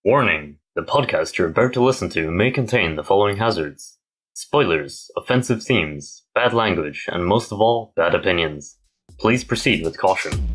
Warning: the podcast you're about to listen to may contain the following hazards: spoilers, offensive themes, bad language, and most of all, bad opinions. Please proceed with caution.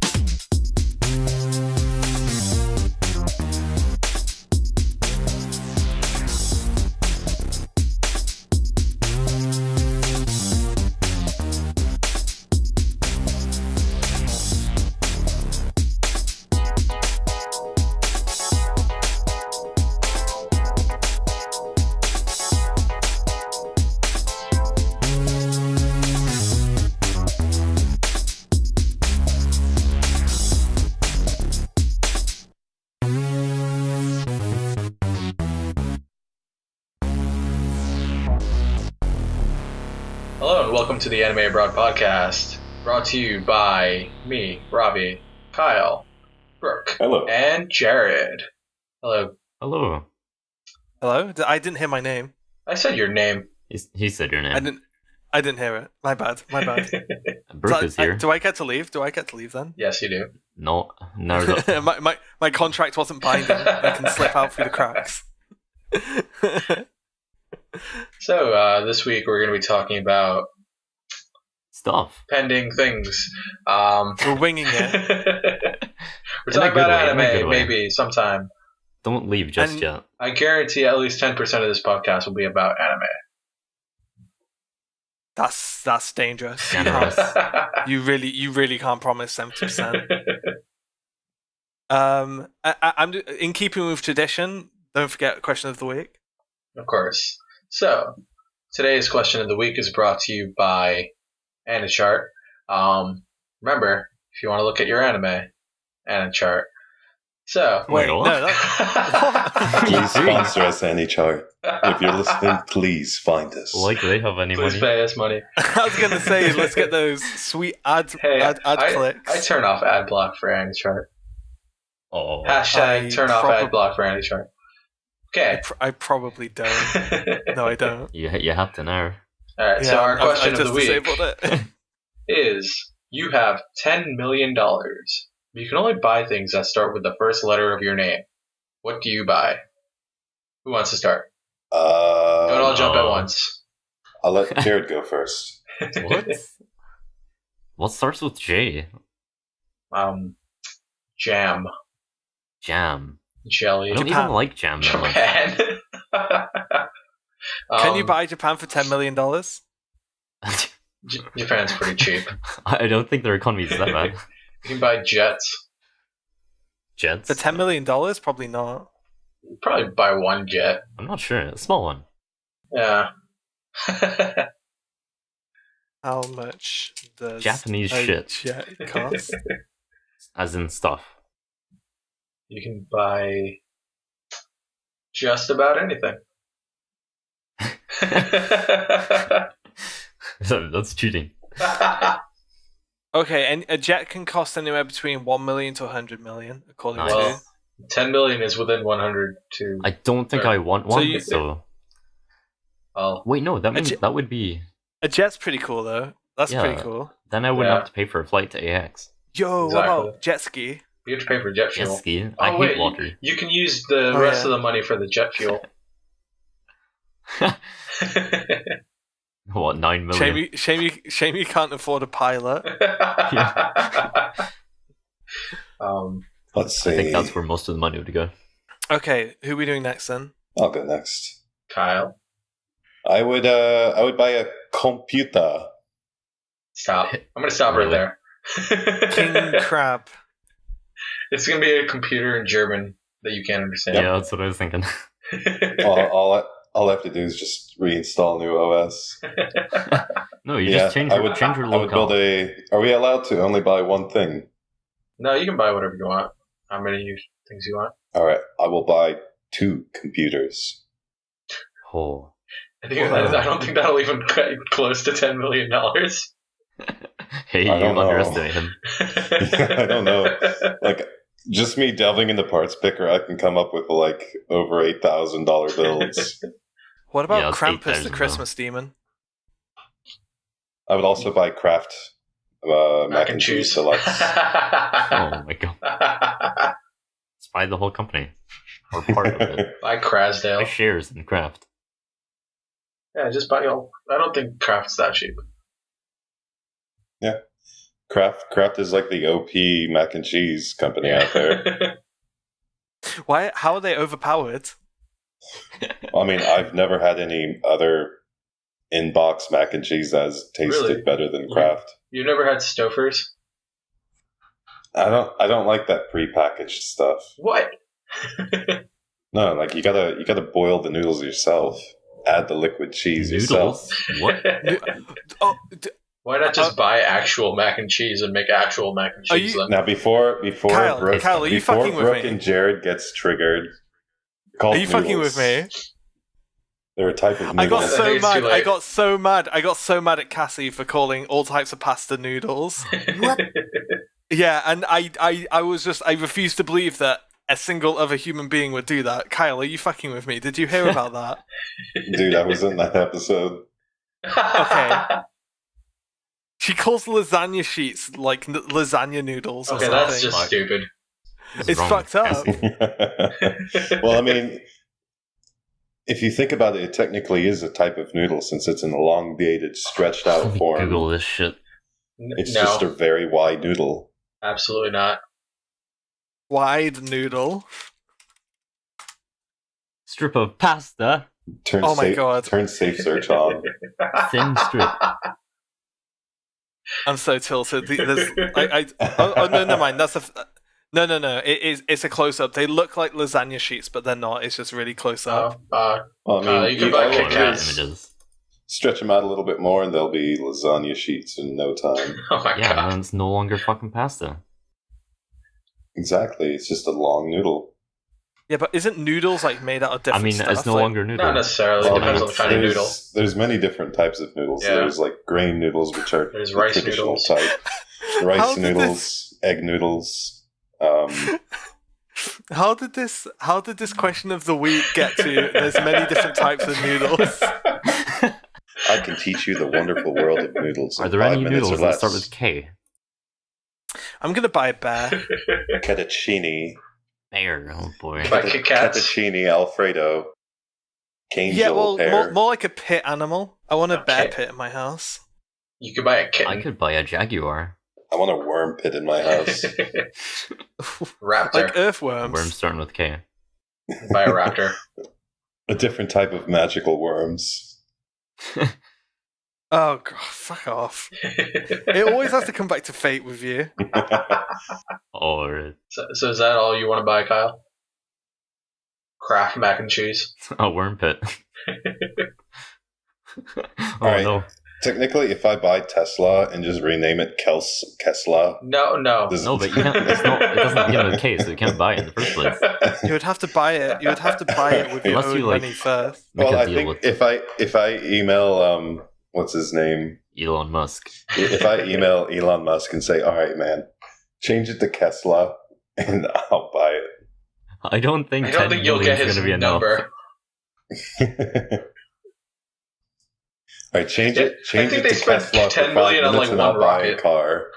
Hello and welcome to the Anime Abroad podcast, brought to you by me, Ravi, Kyle, Brooke, Hello. and Jared. Hello. Hello. Hello? I didn't hear my name. I said your name. He said your name. I didn't hear it. My bad. Brooke is here. Do I get to leave? Do I get to leave then? Yes, you do. No, never. my contract wasn't binding. I can slip out through the cracks. So, this week we're going to be talking about Stuff. pending things. We're winging it. We're In a talking good about way, in a anime, good way. maybe, sometime. Don't leave just And- yet. I guarantee at least 10% of this podcast will be about anime. That's dangerous. Generous. You really can't promise 70%. I'm in keeping with tradition. Don't forget question of the week. Of course. So, today's question of the week is brought to you by AniChart. Remember, if you want to look at your anime, AniChart. So, Wait, what? no, Please sponsor us, AniChart. If you're listening, please find us. Like they have any please money. pay us money. I was gonna say let's get those sweet ad I clicks. turn off ad block for AniChart. Oh, Hashtag I turn off ad block for AniChart. Okay. I probably don't. No, I don't. you have to now. Alright, so our question I of the week disabled it. is, you have $10 million. You can only buy things that start with the first letter of your name. What do you buy? Who wants to start? Don't all jump at once. I'll let Jared go first. What? What starts with J? Jam. Jam. Jelly. I don't Japan. even like jam that much. Japan. Can you buy Japan for $10 million? Japan's pretty cheap. I don't think their economy is that bad. You can buy jets. Jets? For $10 million? Probably not. You probably buy one jet. I'm not sure. A small one. Yeah. How much does Japanese a shit. jet cost? As in stuff. You can buy just about anything. That's cheating. Okay, and a jet can cost anywhere between 1 million to 100 million, according Nice. Well, 10 million is within 100 to... I don't think Sure. I want So one, you- so... Well, Wait, no, that means jet- that would be... A jet's pretty cool, though. That's Yeah. pretty cool. Then I wouldn't Yeah. have to pay for a flight to AX. Yo, Exactly. what about jet ski? you have to pay for jet Jet fuel. ski. Oh, I hate wait, water. You can use the Oh, rest yeah. of the money for the jet fuel. What, 9 million? Shame you can't afford a pilot. Let's see. I think that's where most of the money would go. Okay, who are we doing next then? I'll go next. Kyle, I would buy a computer. stop. I'm going to stop Really? right there. King Crab. It's going to be a computer in German that you can't understand. Yeah, that's what I was thinking. All I have to do is just reinstall new OS. No, you just change your I would build locale. Are we allowed to only buy one thing? No, you can buy whatever you want. How many things you want? All right, I will buy 2 computers. Oh. I don't think that'll even get close to $10 million. Hey, you I don't know. underestimate him. I don't know. Like, just me delving into Parts Picker, I can come up with like over $8,000 bills. What about Yeah, it's Krampus, 8,000 the though. Christmas demon? I would also buy Kraft mac and cheese deluxe. Oh my god. Let's buy the whole company. or part of it. Buy Krasdale. Buy shares in Kraft. Yeah, just buy all. I don't think Kraft's that cheap. Yeah. Kraft is like the OP mac and cheese company out there. Why? How are they overpowered? I mean, I've never had any other in-box mac and cheese that has tasted better than Kraft. You never had Stouffer's? I don't like that prepackaged stuff. What? No, like you gotta boil the noodles yourself. Add the liquid cheese yourself. What? Why not just buy actual mac and cheese and make actual mac and cheese? Now before Kyle, Brooke, are you fucking with Brooke me? and Jared gets triggered. Are you fucking with me? They're a type of noodle. I got so mad. I I got so mad at Cassie for calling all types of pasta noodles. What? Yeah, and I refused to believe that a single other human being would do that. Kyle, are you fucking with me? Did you hear about that? Dude, I was in that episode. Okay. She calls lasagna sheets like lasagna noodles. Okay, or that's something. just stupid. It's fucked up. Well, I mean, if you think about it, it technically is a type of noodle since it's an elongated, stretched out Let me form. Google this shit. It's No, just a very wide noodle. absolutely not. Wide noodle. Strip of pasta. Turn Oh my safe, God. Turn safe search on. Thin strip. I'm so tilted. Oh, no, never mind. That's no. It's a close up. They look like lasagna sheets, but they're not. It's just really close up. Well, I mean, you can buy all Kit of Kats. Images. stretch them out a little bit more, and they'll be lasagna sheets in no time. Oh my Yeah, god. then it's no longer fucking pasta. Exactly. It's just a long noodle. Yeah, but isn't noodles like made out of I different mean, stuff? it's no Like- longer noodle. Not necessarily. It Well, depends on the kind of noodle. There's many different types of noodles. Yeah. There's like grain noodles, which are There's the rice traditional noodles. type. How Rice did noodles, egg noodles. How did this question of the week get to? There's many different types of noodles. I can teach you the wonderful world of noodles. Are in there 5 any minutes noodles or that less. start with K? I'm gonna buy a bear. Fettuccine, Bear, oh boy. Like Kit Kats? fettuccine Alfredo, cane Yeah, well, pear. more like a pit animal. I want a bear Okay. pit in my house. You could buy a kitten. I could buy a jaguar. I want a worm pit in my house. Raptor. Like earthworms. Worms starting with K. Buy a raptor. A different type of magical worms. Oh god, fuck off! It always has to come back to fate with you. Or So is that all you want to buy, Kyle? Kraft mac and cheese. a worm pit. Oh Alright. no. Technically, if I buy Tesla and just rename it Kesla, No. does No, but you can't, it doesn't begin with K, so you can't buy it in the first place. You would have to buy it. You would have to buy it with your Unless own you, like- money first. Make well, a I deal think with if I email what's his name? Elon Musk. If I email Elon Musk and say, "All right, man, change it to Kesla," and I'll buy I don't think I 10 don't think you'll million get is his going to be enough. number. it. All right, change it. I Change think it they to spent Kesla for 10 5 million on, minutes, like, and I'll one buy a rocket. car.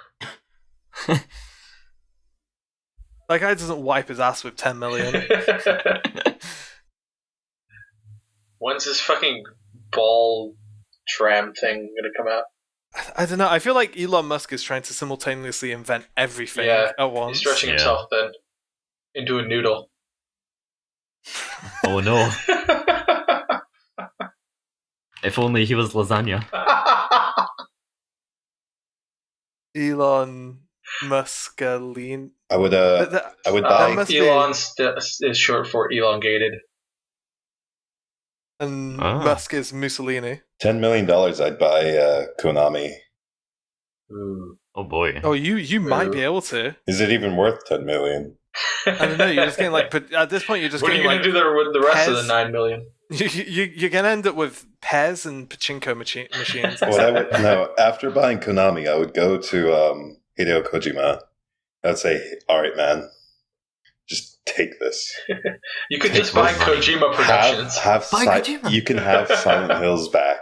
That guy doesn't wipe his ass with 10 million. When's this fucking ball tram thing gonna come out? I don't know. I feel like Elon Musk is trying to simultaneously invent everything Yeah, at once. He's stretching Yeah. himself then into a noodle. Oh no. If only he was lasagna. Elon Muskaline. I would That I would that buy must be- Elon is short for elongated. and Ah. Musk is Mussolini. $10 million. I'd buy Konami. Ooh. Oh boy. Oh, you might be able to. Is it even worth $10 million? I don't know. You're just getting like. But at this point, you're just What are you getting gonna like. do there with the rest of the Pez? 9 million? You're gonna end up with Pez and pachinko machines. No, after buying Konami, I would go to Hideo Kojima. I'd say, "All right, man, just take this. You could Take just buy my money. Kojima Productions. Buy Kojima. You can have Silent Hills back."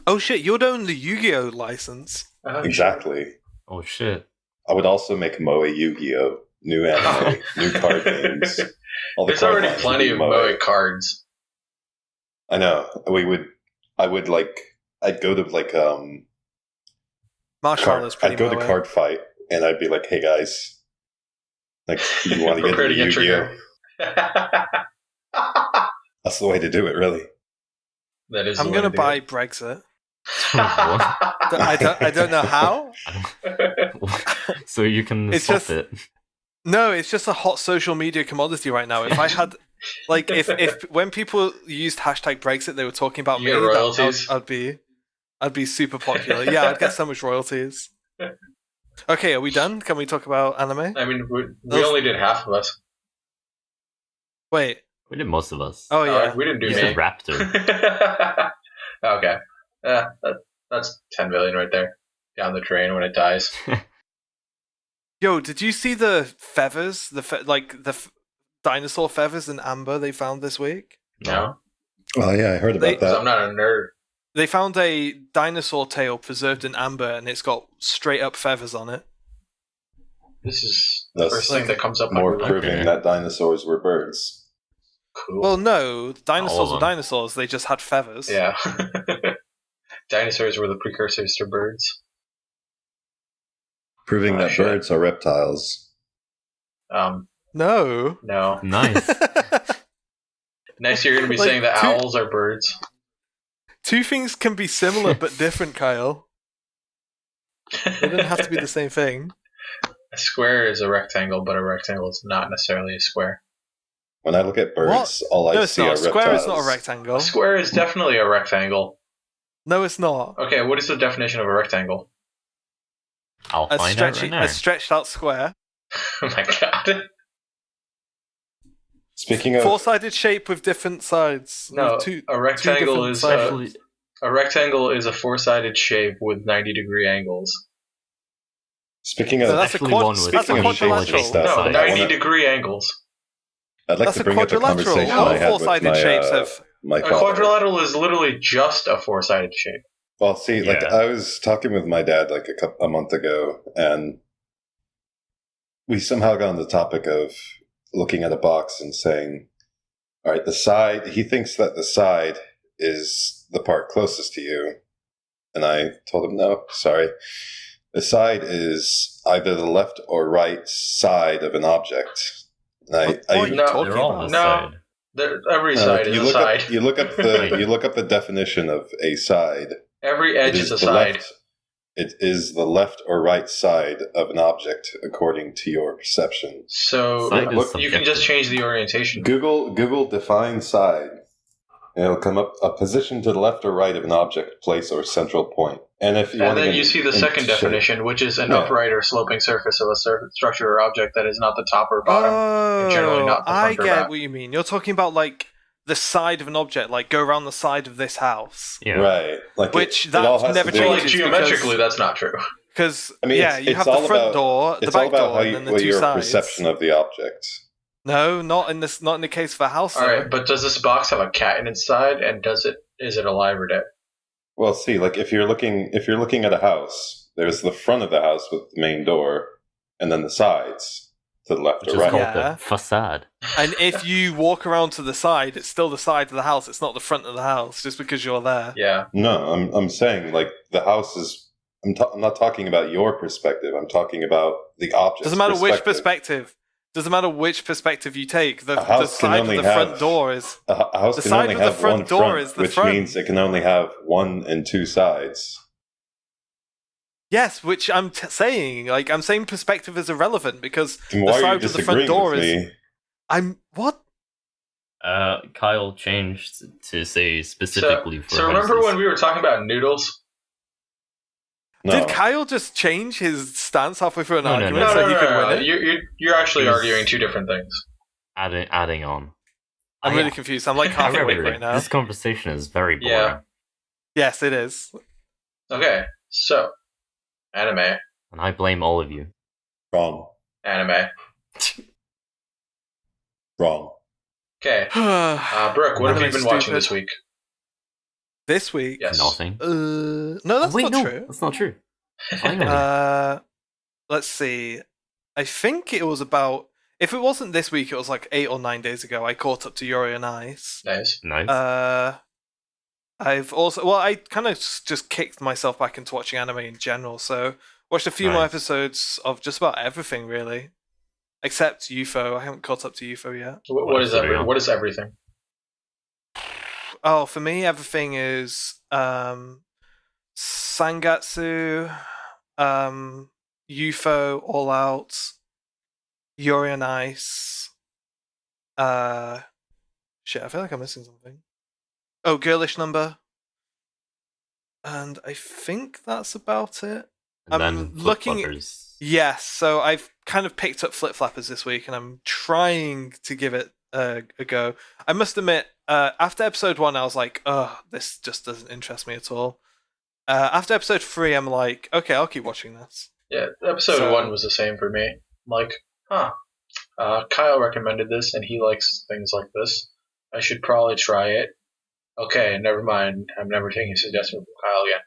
Oh shit! You'd own the Yu-Gi-Oh license. Oh, Exactly. Oh shit. I would also make Moe Yu-Gi-Oh! New anime, new card games. There's already plenty of Moe cards. I know. I'd go to like Marshmallow's pretty I'd go to Moe. card fight and I'd be like, hey guys, like you want to get into Yu-Gi-Oh? That's the way to do it, really. That is. I'm gonna buy Brexit. I don't know how. So you can swap it. No, it's just a hot social media commodity right now. If I had, like, if when people used hashtag Brexit, they were talking about me. Royalties. I'd be super popular. Yeah, I'd get so much royalties. Okay, are we done? Can we talk about anime? I mean, we only did half of us. Wait, we did most of us. Oh yeah, we didn't do you me. said Raptor. Okay, that's 10 million right there down the drain when it dies. Yo, did you see the feathers? The dinosaur feathers in amber they found this week? No. Oh yeah, I heard about that. I'm not a nerd. They found a dinosaur tail preserved in amber, and it's got straight up feathers on it. This is the first thing that comes up. More proving that dinosaurs were birds. Cool. Well, no, dinosaurs were dinosaurs. They just had feathers. Yeah. Dinosaurs were the precursors to birds. Proving that birds are reptiles. No. No. Nice. Next you're going to be saying that owls are birds. Two things can be similar but different, Kyle. They don't have to be the same thing. A square is a rectangle, but a rectangle is not necessarily a square. When I look at birds, all I see are reptiles. A square is not a rectangle. A square is definitely a rectangle. No, it's not. Okay, what is the definition of a rectangle? I'll find out right now. A stretched out square. Oh my god. Speaking of four-sided shape with different sides. No, a rectangle is a four-sided shape with 90-degree angles. Speaking of, that's a quadrilateral. No, 90-degree angles. I'd like to bring up a conversation I had with my father. A quadrilateral is literally just a four-sided shape. Well, see, I was talking with my dad a month ago, and we somehow got on the topic of looking at a box and saying, all right, the side, he thinks that the side is the part closest to you. And I told him, no, sorry. The side is either the left or right side of an object. And every side is a side. You look up the definition of a side. Every edge is a side. It is the left or right side of an object according to your perception. So you can just change the orientation. Google define side. And it'll come up a position to the left or right of an object, place, or central point. And then you see the second definition, which is an upright or sloping surface of a structure or object that is not the top or bottom. Oh, generally not the front I get what you mean. You're talking about like the side of an object, like go around the side of this house. Yeah. Right. That never changes. Like geometrically, that's not true. Because you have the front door, the back door, and then the two your sides. Perception of the object. No, not in the case of a house. All right, but does this box have a cat in its side, and is it alive or dead? Well, see, like if you're looking at a house, there's the front of the house with the main door, and then the sides to the left or right. Which is called the facade. And if you walk around to the side, it's still the side of the house. It's not the front of the house, just because you're there. Yeah. No, I'm saying like the house is. I'm not talking about your perspective. I'm talking about the object. Doesn't matter which perspective. Doesn't matter which perspective you take. The side of the front door is a house can only have one front, which means it can only have one and two sides. Yes, which I'm saying. Like I'm saying, perspective is irrelevant because the side of the front door is. I'm what? Kyle changed to say specifically for. So remember when we were talking about noodles? No. Did Kyle just change his stance halfway through an argument so he could win it? You're actually arguing two different things. Adding on. I'm really confused. I'm like halfway right now. This conversation is very boring. Yeah. Yes, it is. Okay, so anime. And I blame all of you. Wrong. Anime. Wrong. Okay. Brooke, what have you been watching this week? This week? Yes. Nothing. No, that's not true. That's not true. Let's see. I think it was about... If it wasn't this week, it was like 8 or 9 days ago. I caught up to Yuri on Ice. Nice. I've also I kind of just kicked myself back into watching anime in general. So watched a few more episodes of just about everything really, except UFO. I haven't caught up to UFO yet. What is everything? Oh, for me, everything is Sangatsu, UFO, All Out, Yuri on Ice. Shit, I feel like I'm missing something. Oh, Girlish Number. And I think that's about it. And then Flip-Floppers. Yes, so I've kind of picked up Flip Flappers this week, and I'm trying to give it a go. I must admit, after episode 1, I was like, "Oh, this just doesn't interest me at all." After episode 3, I'm like, "Okay, I'll keep watching this." Yeah, episode 1 was the same for me. I'm like, Kyle recommended this, and he likes things like this. I should probably try it. Okay, never mind. I'm never taking a suggestion from Kyle again.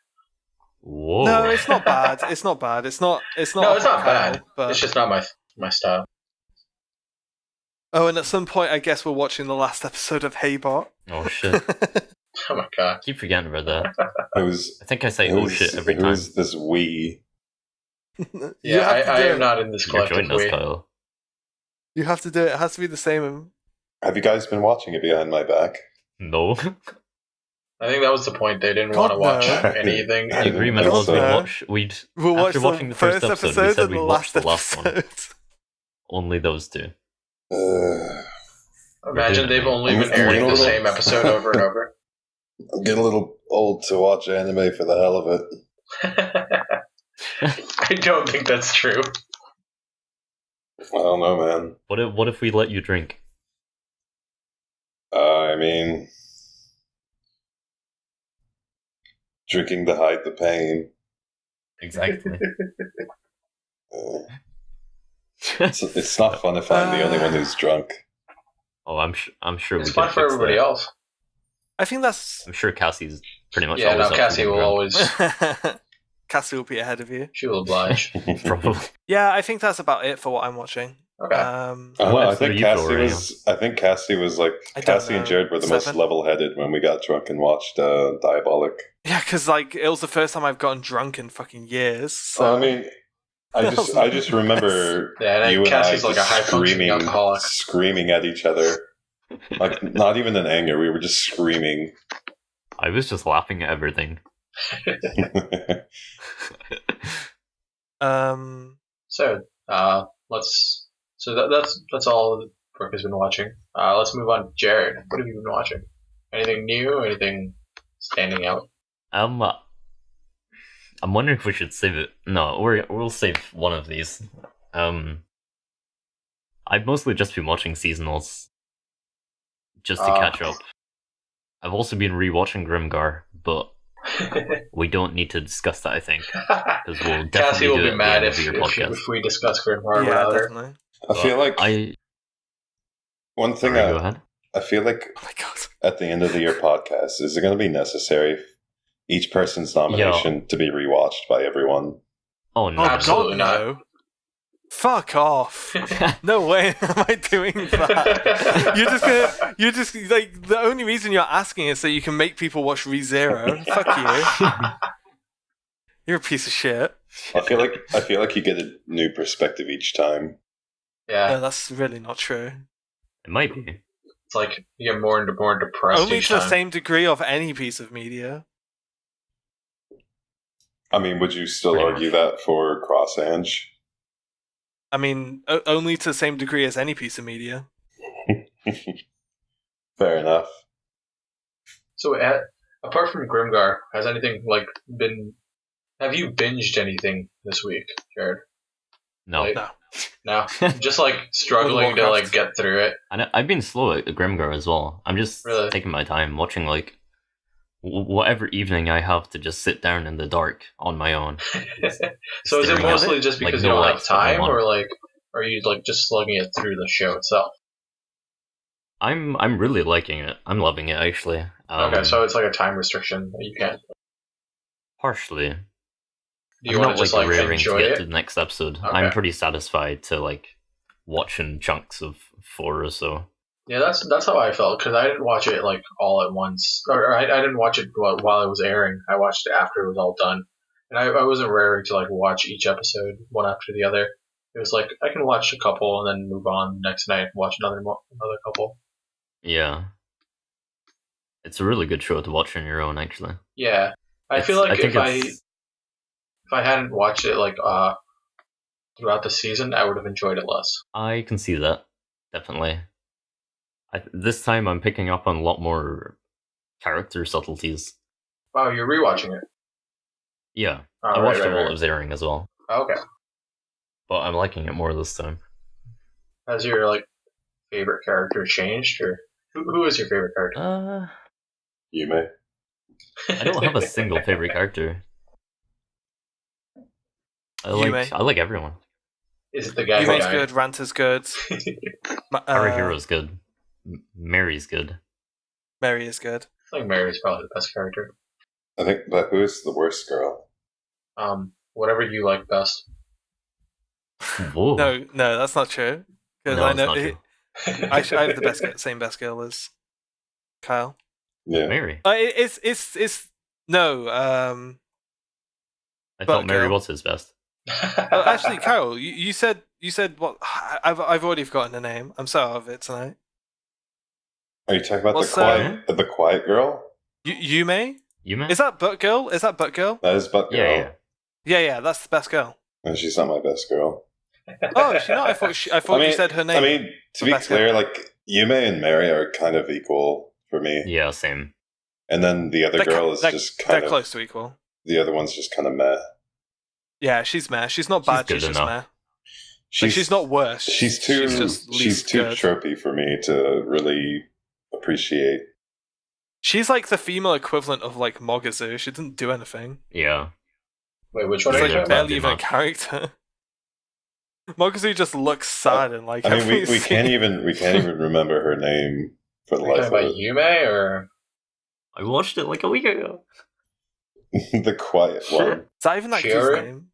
Whoa. No, it's not bad. It's not bad. It's not. No, it's not Kyle, bad. But... It's just not my style. Oh, and at some point, I guess we're watching the last episode of Hey Bot. Oh shit! Oh my god! Keep forgetting about that. I think I say shit every time. Who's this we? Yeah, I am not in this collective. You're joining us, Kyle. You have to do it. It has to be the same. Have you guys been watching it behind my back? No. I think that was the point. They didn't want to watch anything. The agreement was we'll watch after watching the first episode, we said we'd watch the last one. Only those two. Imagine they've only been airing the same episode over and over. I'm getting a little old to watch anime for the hell of it. I don't think that's true. I don't know, man. What if we let you drink? I mean, drinking to hide the pain. Exactly. It's not fun if I'm the only one who's drunk. Oh, I'm sure it's fun for everybody else. I think that's. I'm sure Cassie's pretty much. Yeah, always no, Cassie will always. Cassie will be ahead of you. She will oblige. Probably. Yeah, I think that's about it for what I'm watching. Okay. I think Cassie was like Cassie and Jared were the most level-headed when we got drunk and watched Diabolic. Yeah, because like it was the first time I've gotten drunk in fucking years. So. I mean, I just remember you and Cassie's I like a high-functioning alcoholic, screaming at each other, like not even in anger. We were just screaming. I was just laughing at everything. That's all Brooke has been watching. Let's move on to Jared. What have you been watching? Anything new? Anything standing out? I'm wondering if we should save it. No, we'll save one of these. I've mostly just been watching seasonals, just to catch up. I've also been rewatching Grimgar, but we don't need to discuss that, I think, because we'll definitely Cassie will do be it mad if we discuss Grimgar without her. Definitely. I feel like one thing. Go ahead. I feel like at the end of the year podcast, is it going to be necessary each person's nomination to be rewatched by everyone? Oh no, absolutely not. Fuck off! No way am I doing that. You're just like the only reason you're asking is so you can make people watch ReZero. Fuck you. You're a piece of shit. I feel like you get a new perspective each time. Yeah, no, that's really not true. It might be. It's like you get more depressed. Only to the same degree of any piece of media. I mean, would you still argue that for Cross-Ange? I mean, only to the same degree as any piece of media. Fair enough. So, apart from Grimgar, has anything been? Have you binged anything this week, Jared? No. No. Just struggling to get through it. I've been slow at Grimgar as well. I'm just taking my time watching whatever evening I have to just sit down in the dark on my own. So is it mostly just because you don't have time, or are you just slugging it through the show itself? I'm really liking it. I'm loving it actually. Okay, so it's like a time restriction that you can't. Partially. Do you want to just raring enjoy to get it? to the next episode. Okay. I'm pretty satisfied to watching chunks of 4 or so. Yeah, that's how I felt, because I didn't watch it like all at once, or I didn't watch it while it was airing. I watched it after it was all done, and I wasn't raring to like watch each episode one after the other. It was like I can watch a couple and then move on next night and watch another couple. Yeah, it's a really good show to watch on your own, actually. Yeah, I feel like if I hadn't watched it like throughout the season, I would have enjoyed it less. I can see that, definitely. This time I'm picking up on a lot more character subtleties. Wow, you're rewatching it. Yeah, I watched it while it was airing as well. Oh, okay. But I'm liking it more this time. Has your like favorite character changed, or who is your favorite character? Yume. I don't have a single favorite character. I like everyone. Is it the guy? Yume's good. Ranter's good. Haruhiro's good. Mary's good. Mary is good. I think Mary's probably the best character. I think, but who is the worst girl? Whatever you like best. Whoa. No, that's not true. Because I know I have the same best girl as Kyle. Yeah, Mary. It's no. I thought Mary was his best. Actually, Kyle, you said what? I've already forgotten the name. I'm so out of it tonight. Are you talking about the quiet girl? Yume? Yume? Is that Butt Girl? That is Butt Girl. Yeah. That's the best girl. And she's not my best girl. Oh, is she not? I thought you said her name. I mean, to be clear, like Yume and Mary are kind of equal for me. Yeah, same. And then the other girl is just kind of... They're close to equal. The other one's just kind of meh. Yeah, she's meh. She's not bad, she's just meh. She's not worse. She's too tropey for me to really appreciate. She's like the female equivalent of like Mogazu. She didn't do anything. Yeah. Wait, which one She's are you like talking barely even a character. Mogazu just looks sad and like. I mean, we can't even remember her name for the life of it. Yume or? I watched it like a week ago. The quiet one. Is that even that kid's name?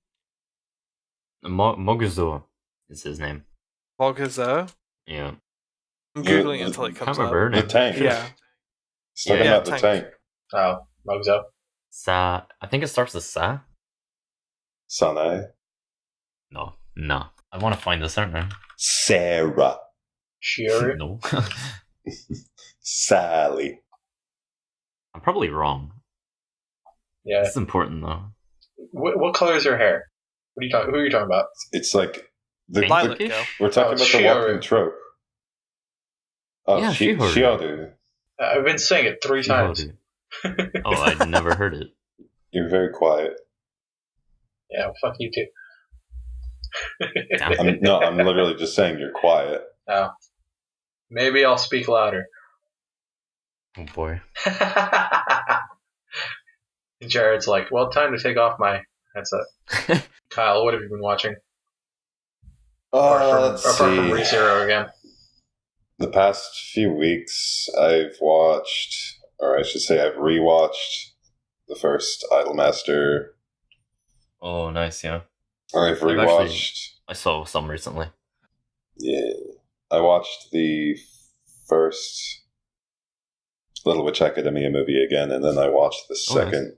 Mogazu is his name. Mogazu? Yeah. I'm googling it until it comes up. The tank. Yeah. He's talking about the tank. Oh, Mogazu. Sa. I think it starts with Sa. Sanae. No. I want to find this, aren't I? Sarah. Shiori? No. Sally. I'm probably wrong. Yeah. It's important though. What color is her hair? Who are you talking about? It's like Violet girl. We're talking about the walking trope. Oh, yeah, Shiodu. I've been saying it 3 times. Oh, I'd never heard it. You're very quiet. Yeah, well, fuck you too. I'm literally just saying you're quiet. Oh. Maybe I'll speak louder. Oh boy. Jared's like, well, time to take off my headset. Kyle, what have you been watching? Apart from ReZero again. The past few weeks, I've watched, or I should say I've rewatched the first Idolmaster. Oh, nice, yeah. I've rewatched... I saw some recently. Yeah. I watched the first Little Witch Academia movie again, and then I watched the second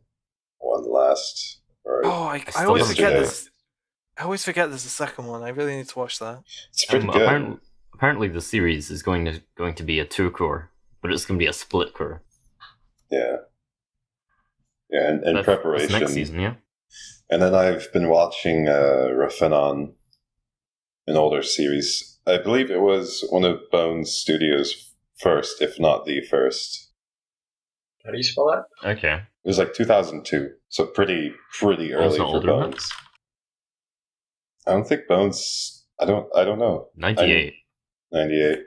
one last. I always forget this. I always forget there's a second one. I really need to watch that. It's pretty good. Apparently the series is going to be a 2-cour, but it's going to be a split cour. Yeah. Yeah, and in preparation. Next season, yeah. And then I've been watching Raphanon, an older series. I believe it was one of Bones Studios' first, if not the first. How do you spell that? Okay. It was like 2002, so pretty early for Bones. I don't think Bones. I don't know. 98. 98.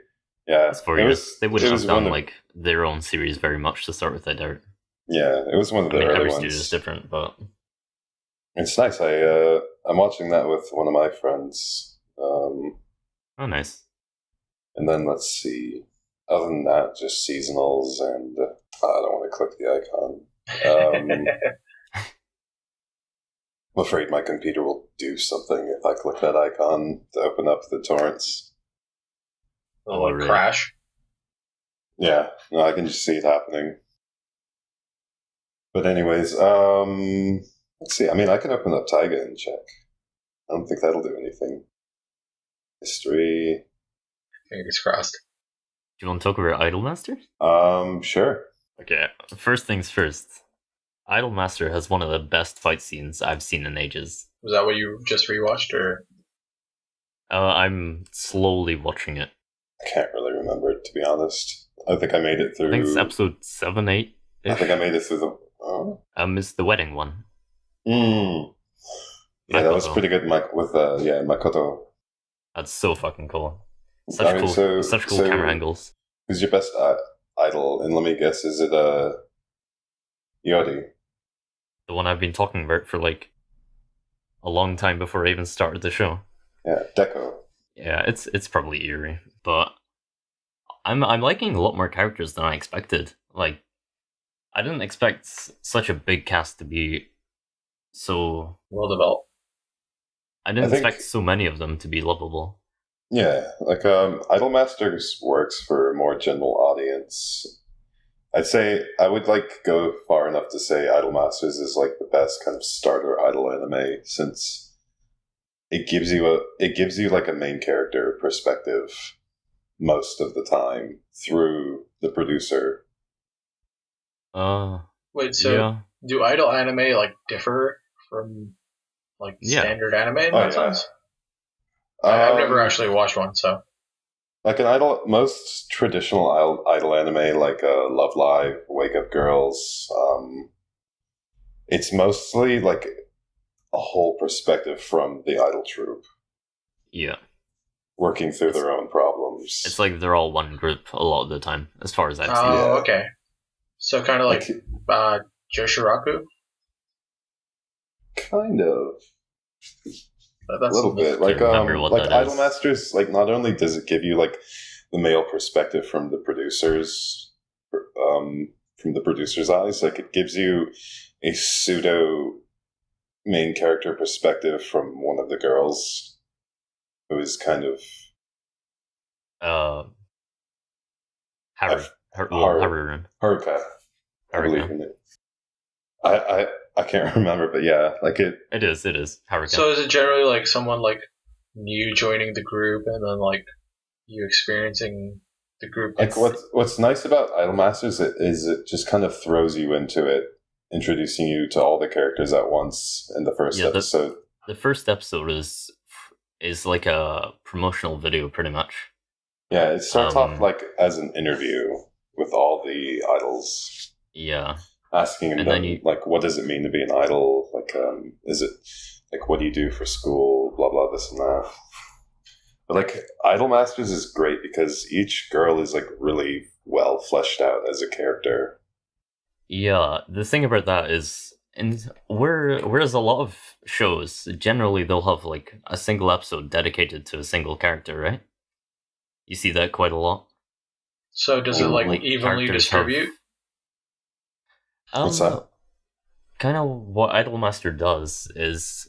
Yeah. That's 4 years. They would have done like their own series very much to start with, I doubt. Yeah, it was one of the early every ones. studio is different, but it's nice. I'm watching that with one of my friends. Oh, nice. And then let's see. Other than that, just seasonals, and I don't want to click the icon. I'm afraid my computer will do something if I click that icon to open up the torrents. Like crash. Yeah, no, I can just see it happening. But anyways, let's see. I mean, I can open up Taiga and check. I don't think that'll do anything. History. Fingers crossed. Do you want to talk about Idolmaster? Sure. Okay, first things first. Idolmaster has one of the best fight scenes I've seen in ages. Was that what you just rewatched, or? I'm slowly watching it. I can't really remember it, to be honest. I think I made it through. I think it's episode 7, 8. I think I made it through the. It's the wedding one. Yeah, that was pretty good. With Makoto. That's so fucking cool. Such cool camera angles. Who's your best idol? And let me guess, is it Yori? The one I've been talking about for like a long time before I even started the show. Yeah, Deco. Yeah, it's probably Eerie, but I'm liking a lot more characters than I expected. Like, I didn't expect such a big cast to be so well developed. I didn't expect so many of them to be lovable. Yeah, like Idolmasters works for a more general audience. I'd say I would go far enough to say Idolmasters is like the best kind of starter idol anime, since it gives you like a main character perspective most of the time through the producer. Wait, so do idol anime like differ from like standard anime in that sense? I've never actually watched one, so. Like most traditional idol anime, like Love Live, Wake Up Girls, it's mostly like a whole perspective from the idol troupe. Yeah. Working through their own problems. It's like they're all one group a lot of the time, as far as I've seen. Oh, okay. So kind of like Joshiraku? Kind of. That's a little bit. Like Idolmasters, like not only does it give you like the male perspective from the producers, from the producer's eyes, like it gives you a pseudo main character perspective from one of the girls who is kind of Haruka. I believe in it. I can't remember, but yeah, like it. It is Haruka. So is it generally like someone like new joining the group and then like you experiencing the group? Like what's nice about Idolmasters is it just kind of throws you into it, introducing you to all the characters at once in the first episode. The first episode is like a promotional video, pretty much. Yeah, it starts off like as an interview with all the idols. Yeah. Asking them, like, what does it mean to be an idol? Like, is it, like, what do you do for school? Blah, blah, this and that. But, like, Idolmasters is great because each girl is, like, really well fleshed out as a character. Yeah, the thing about that is, whereas a lot of shows, generally they'll have, like, a single episode dedicated to a single character, right? You see that quite a lot. So does it, like evenly distribute? What's that? Kind of what Idolmaster does is,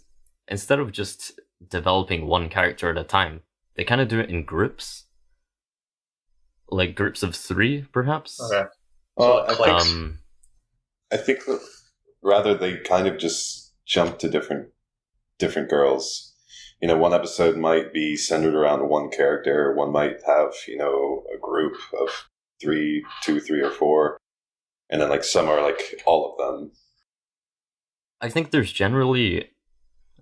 instead of just developing one character at a time, they kind of do it in groups. Like groups of 3, perhaps? Okay. I think rather they kind of just jump to different girls. You know, one episode might be centered around one character, one might have, you know, a group of 2, 3, or 4. And then, like, some are, like, all of them. I think there's generally,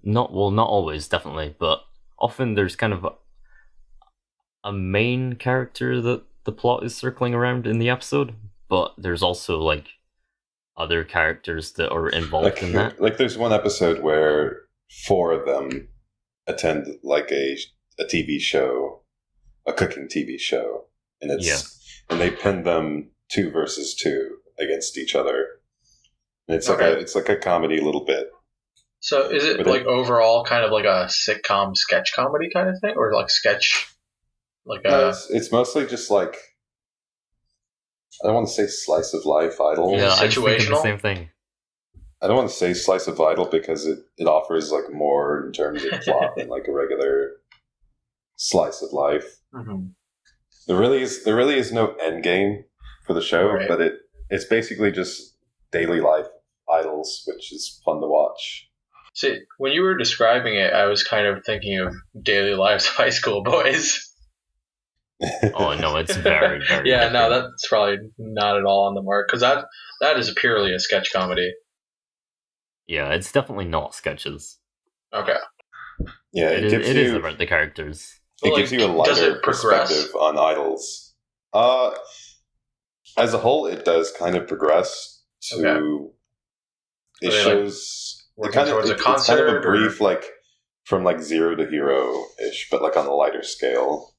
not always, definitely, but often there's kind of a main character that the plot is circling around in the episode, but there's also, like, other characters that are involved in that. Like, there's one episode where 4 of them attend, like, a TV show, a cooking TV show, and and they pin them 2 versus 2. Against each other, and it's like a comedy a little bit. So is it like overall kind of like a sitcom sketch comedy kind of thing, or like sketch? It's mostly just like, I don't want to say slice of life idol. Yeah, situational. The same thing. I don't want to say slice of idol because it offers like more in terms of plot than like a regular slice of life. Mm-hmm. There really is no end game for the show, right. But it's basically just daily life idols, which is fun to watch. See, when you were describing it, I was kind of thinking of daily lives of high school boys. Oh no, it's very, very yeah, different. No, that's probably not at all on the mark, because that is purely a sketch comedy. Yeah, it's definitely not sketches. Okay. Yeah, it is about the characters. It gives you a lighter perspective on idols. As a whole, it does kind of progress to. Okay. It shows like, it's kind of a brief, like from like 0 to hero-ish, but like on a lighter scale.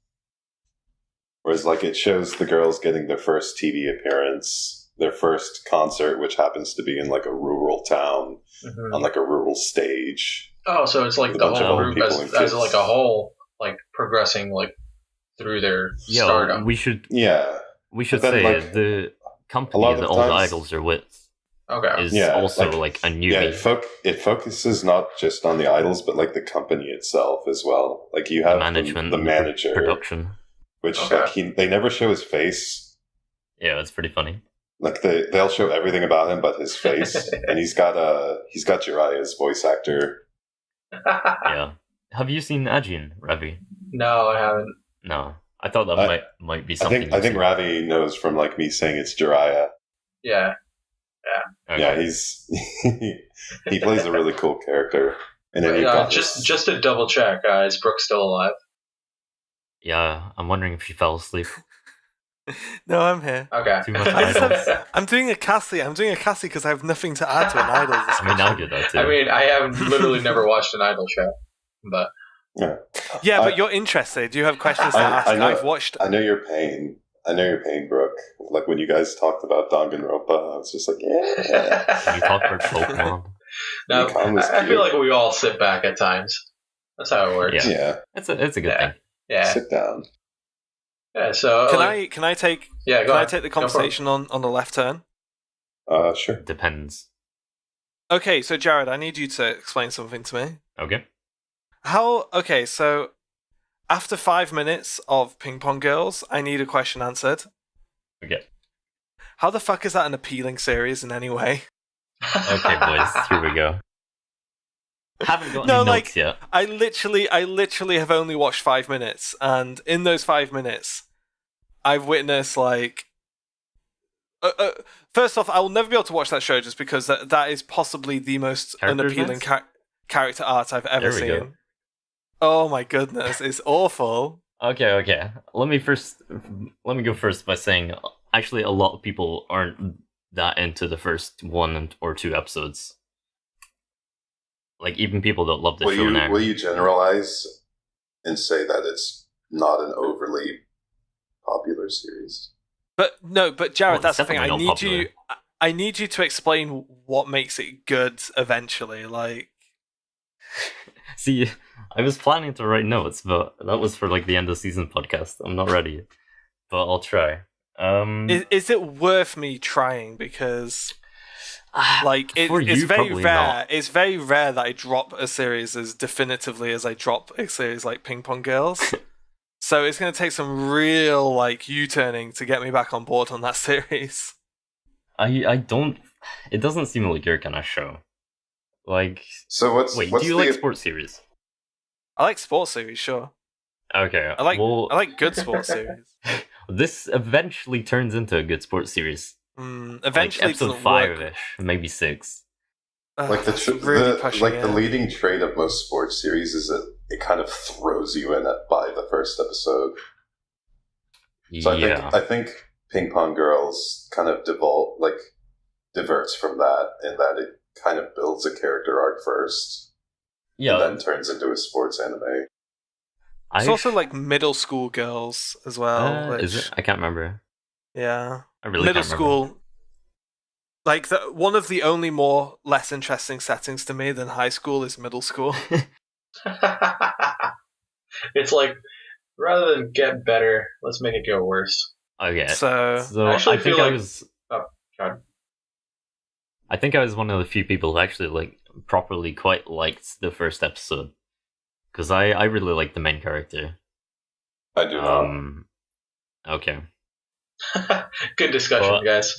Whereas, like, it shows the girls getting their first TV appearance, their first concert, which happens to be in like a rural town on like a rural stage. Oh, so it's like the whole group as like a whole, like progressing like through their stardom. We should then, say like, the company that all the idols are with. Okay. Is also like a newbie. Yeah, it focuses not just on the idols, but like the company itself as well. Like you have management, the manager, production, which like they never show his face. Yeah, it's pretty funny. Like they'll show everything about him but his face, and he's got Jiraiya's voice actor. Yeah. Have you seen Ajin, Ravi? No, I haven't. No, I thought that might be something. I think Ravi knows from like me saying it's Jiraiya. Yeah. Okay. Yeah, he plays a really cool character. And just to double check, is Brooke still alive? Yeah, I'm wondering if she fell asleep. No, I'm here. Okay. Too much idols. I'm doing a Cassie. because I have nothing to add to an idol. I mean, I'll do that too. I mean, I have literally never watched an idol show, but yeah, but you're interested. You have questions to ask. I've watched. I know your pain. Brooke. Like when you guys talked about Danganronpa, I was just like, yeah. You talk about Pokemon. No, I feel like we all sit back at times. That's how it works. Yeah. It's a good thing. Yeah. Sit down. Yeah. So can I take the conversation on the left turn? Sure. Depends. Okay, so Jared, I need you to explain something to me. Okay. So after 5 minutes of Ping Pong Girls, I need a question answered. Okay. How the fuck is that an appealing series in any way? Okay, boys, here we go. Haven't got any notes yet. I literally have only watched 5 minutes, and in those 5 minutes, I've witnessed like. First off, I will never be able to watch that show just because that is possibly the most unappealing character art I've ever seen. Go. Oh my goodness, it's awful. Okay. Let me go first by saying, actually, a lot of people aren't that into the first 1 or 2 episodes. Like, even people that love the show now. Will you generalize and say that it's not an overly popular series? But Jared, that's the thing. I need you to explain what makes it good eventually. Like, see, I was planning to write notes, but that was for like the end of season podcast. I'm not ready, but I'll try. Is it worth me trying? Because like it's very rare. Not. It's very rare that I drop a series as definitively as I drop a series like Ping Pong Girls. So it's going to take some real like U-turning to get me back on board on that series. I don't. It doesn't seem like your kind of show. Like, so do you like sports series? I like sports series, sure. Okay, I like good sports series. This eventually turns into a good sports series. Eventually, like episode 5-ish, maybe 6. Like the leading trait of most sports series is that it kind of throws you in by the first episode. So I think Ping Pong Girls kind of diverts from that, in that it kind of builds a character arc first, and then turns into a sports anime. It's also like middle school girls as well. Is it? I can't remember. Yeah, I really middle can't school. Remember. Like one of the only more less interesting settings to me than high school is middle school. It's like, rather than get better, let's make it go worse. Okay, so I think I was. Oh, God. I think I was one of the few people who actually like properly quite liked the first episode, because I really liked the main character. I do not. Okay. Good discussion, guys.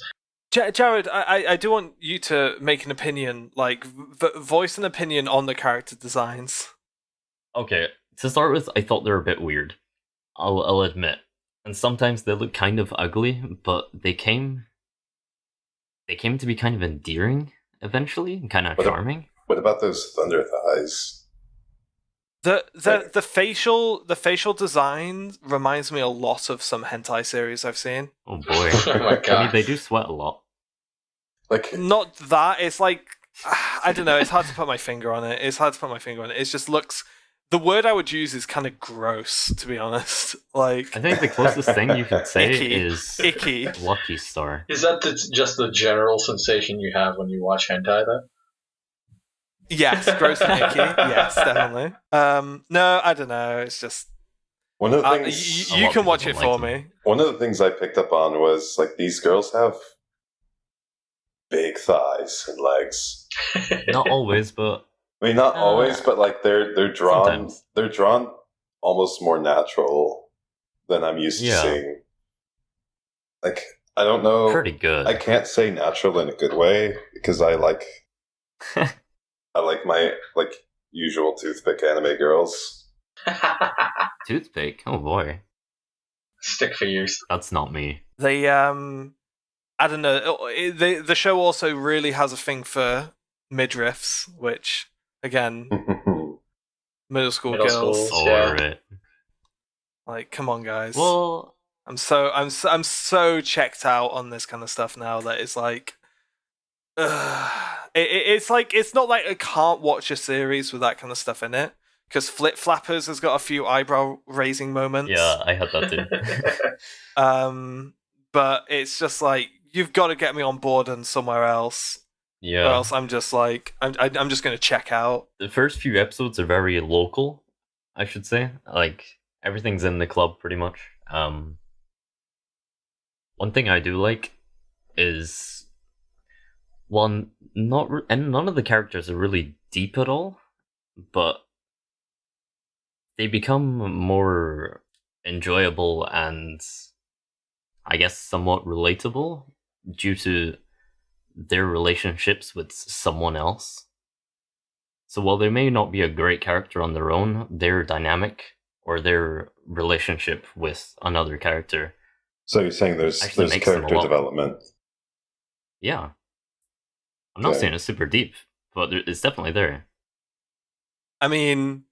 Jared, I do want you to make an opinion, like voice an opinion on the character designs. Okay, to start with, I thought they were a bit weird. I'll admit, and sometimes they look kind of ugly, but they came to be kind of endearing eventually, and kind of charming. What about those thunder thighs? The facial design reminds me a lot of some hentai series I've seen. Oh boy! Oh my god! I mean, they do sweat a lot. Like, not that. It's like I don't know. It's hard to put my finger on it. It just looks. The word I would use is kind of gross, to be honest. Like, I think the closest thing you could say is icky. Lucky Star. Is that just the general sensation you have when you watch hentai, though? Yes, gross and icky. Yes, definitely. No, I don't know. It's just one of the things you can watch it for me. One of the things I picked up on was like these girls have big thighs and legs. Not always, but I mean, not always, but like they're drawn. Sometimes. They're drawn almost more natural than I'm used to seeing. Like, I don't know. Pretty good. I can't say natural in a good way because I like my usual toothpick anime girls. Toothpick? Oh boy. Stick figures. That's not me. They I don't know. The show also really has a thing for midriffs, which again, middle school girls. It. Like, come on, guys. Well, I'm so checked out on this kind of stuff now that it's like, it's not like I can't watch a series with that kind of stuff in it, because Flip Flappers has got a few eyebrow raising moments. Yeah, I had that too. But it's just like, you've got to get me on board and somewhere else. Yeah. Or else I'm just like, I'm just going to check out. The first few episodes are very local, I should say. Like, everything's in the club pretty much. One thing I do like is none of the characters are really deep at all, but they become more enjoyable and I guess somewhat relatable due to their relationships with someone else. So while they may not be a great character on their own, their dynamic or their relationship with another character. So you're saying there's character development? Yeah. I'm not saying it's super deep, but it's definitely there. I mean,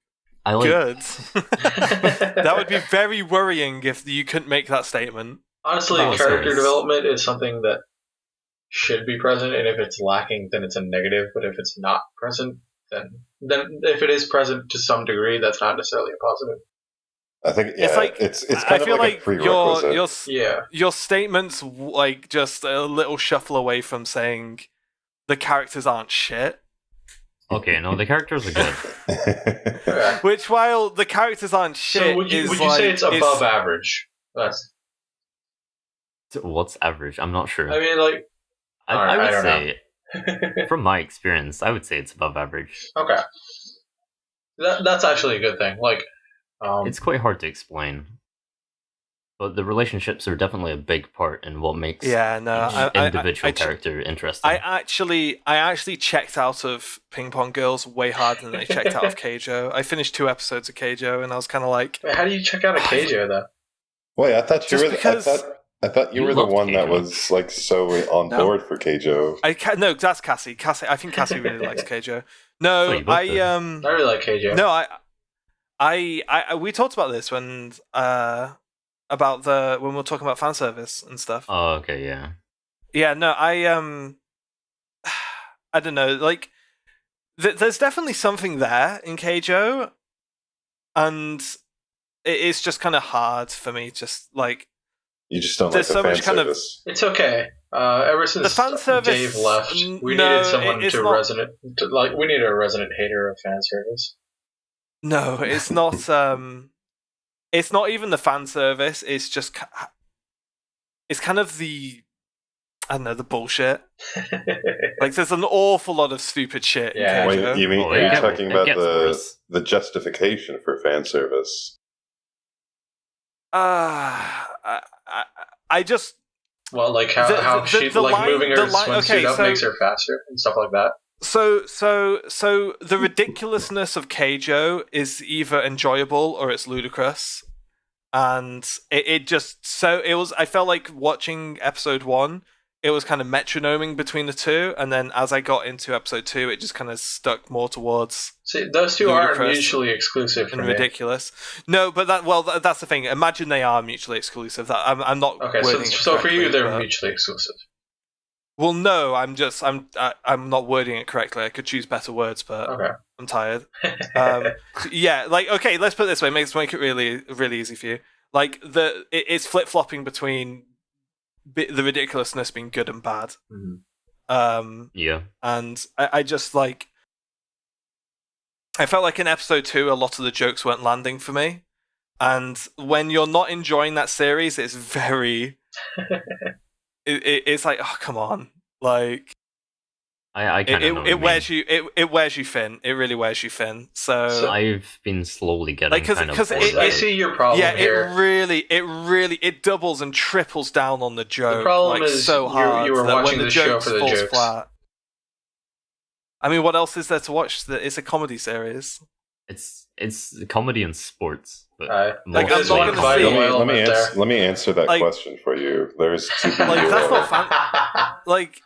good. That would be very worrying if you couldn't make that statement. Honestly, character development is something that should be present, and if it's lacking, then it's a negative. But if it's not present, then if it is present to some degree, that's not necessarily a positive. I think it's kind of like a prerequisite. Your statements like just a little shuffle away from saying the characters aren't shit. Okay, no, the characters are good. Which, while the characters aren't shit, would you say it's above average? What's average? I'm not sure. I mean, like, I would say, from my experience, I would say it's above average. Okay, that's actually a good thing. Like, it's quite hard to explain, but the relationships are definitely a big part in what makes individual character interesting. I actually checked out of Ping Pong Girls way harder than I checked out of Keijo. I finished 2 episodes of Keijo, and I was kind of like, how do you check out of Keijo though? Wait, I thought you were. I thought you were the one that was like so on board for Keijo. No, that's Cassie. I think Cassie really likes Keijo. No, I really like Keijo. No, I we talked about this when when we were talking about fan service and stuff. Oh, okay, yeah. Yeah, no, I don't know, like there's definitely something there in Keijo, and it's just kind of hard for me, just like you just don't like the fan service. It's okay. Ever since the fan service, Dave left, we needed someone we needed a resident hater of fan service. No, it's not. It's not even the fan service. It's just, it's kind of the, I don't know, the bullshit. Like, there's an awful lot of stupid shit. Yeah. Wait, are you talking about the justification for fan service? I just like how she moving her swimsuit up makes her faster and stuff like that. So the ridiculousness of Keijo is either enjoyable or it's ludicrous, and it was. I felt like watching episode 1. It was kind of metronoming between the two, and then as I got into episode 2, it just kind of stuck more towards. See, those two aren't mutually exclusive and ridiculous. No, but that's the thing. Imagine they are mutually exclusive. That I'm not. Okay, so for you, they're mutually exclusive. Well, no, I'm not wording it correctly. I could choose better words, but okay. I'm tired. Yeah, like okay, let's put it this way. Make it really really easy for you. Like it's flip flopping between the ridiculousness being good and bad. Mm-hmm. Yeah. And I just like I felt like in episode 2 a lot of the jokes weren't landing for me. And when you're not enjoying that series, it's very it's like, oh come on. Like I kind of know it wears you it wears you thin. It really wears you thin. So I've been slowly getting because I see your problem here. It doubles and triples down on the joke. The problem like, is so hard you were that watching when the show for the jokes. Flat. I mean, what else is there to watch? It's a comedy series. It's comedy and sports. But like, I'm not gonna see. Let me answer that question for you. There's two people. Like that's not fun. Like,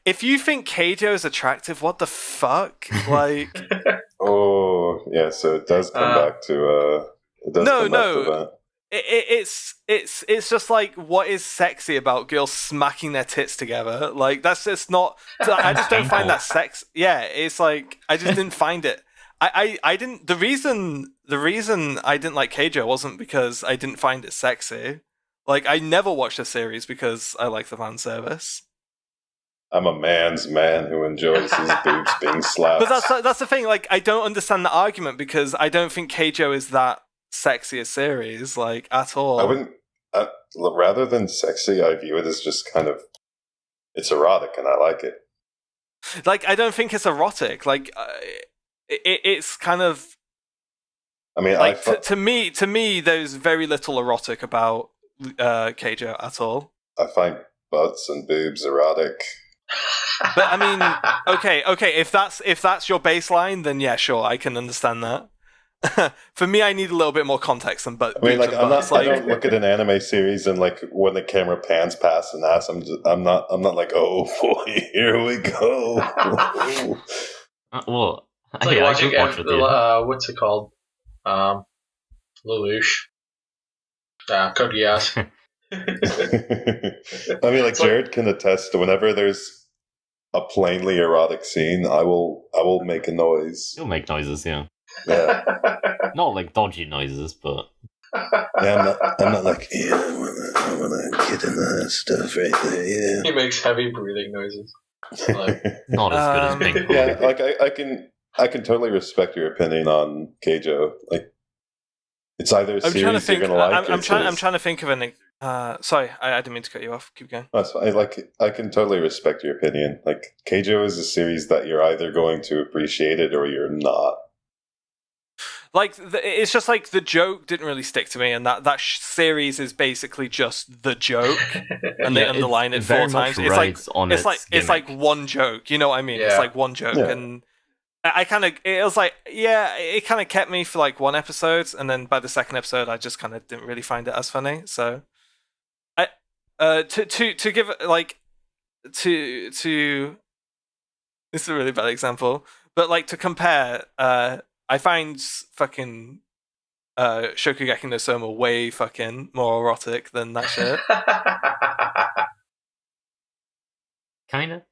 if you think Keijo is attractive, what the fuck? Like, oh yeah, so it does come back to it does come back to that. It's just like, what is sexy about girls smacking their tits together? Like, that's just not. I just don't find that sex. Yeah, it's like I just didn't find it. I didn't. The reason I didn't like Keijo wasn't because I didn't find it sexy. Like, I never watched a series because I like the fan service. I'm a man's man who enjoys his boobs being slapped. But that's the thing. Like, I don't understand the argument because I don't think Keijo is that sexy a series, like, at all. I wouldn't. Rather than sexy, I view it as just kind of. It's erotic, and I like it. Like, I don't think it's erotic. Like, it's kind of. I mean, like to me, there's very little erotic about Keijo at all. I find butts and boobs erotic. But I mean, okay. If that's your baseline, then yeah, sure, I can understand that. For me, I need a little bit more context than but. I mean, like I don't look at an anime series and like when the camera pans past an ass, I'm not like, oh boy, here we go. Well, it's like watching what's it called? Lelouch. Code Geass. I mean, like Jared can attest to whenever there's a plainly erotic scene, I will make a noise. You'll make noises, yeah. Yeah. Not like dodgy noises, but yeah, I'm not like, yeah, I wanna get in that stuff right there, yeah. He makes heavy breathing noises. Like, not as good as Ping Pong. Yeah, like I can totally respect your opinion on Keijo. Like, it's either a series you're gonna like. I'm trying to think of an. Sorry, I didn't mean to cut you off. Keep going. That's fine. Like, I can totally respect your opinion. Like, Keijo is a series that you're either going to appreciate it or you're not. Like, it's just like the joke didn't really stick to me, and that series is basically just the joke, and they underline it 4 times. It's like one joke. You know what I mean? Yeah. It's like one joke, and it kind of kept me for like one episode, and then by the second episode, I just kind of didn't really find it as funny. So, to give like to this is a really bad example, but like to compare, I find fucking Shokugeki no Soma way fucking more erotic than that shit. Kinda.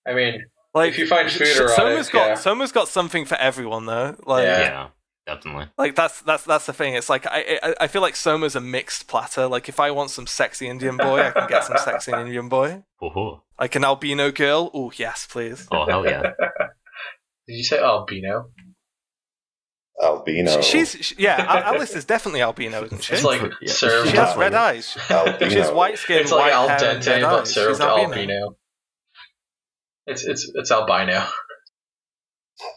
I mean, like, if you find food erotic, Soma's got something for everyone though. Like, yeah, definitely. Like that's the thing. It's like I feel like Soma's a mixed platter. Like, if I want some sexy Indian boy, I can get some sexy Indian boy. Uh-huh. Like an albino girl. Oh yes, please. Oh hell yeah. Did you say albino? Albino. AniList is definitely albino, isn't she? It's like served. She has red eyes. Albino. She has white skin. It's like white al hair, dente, and but served albino. It's albino.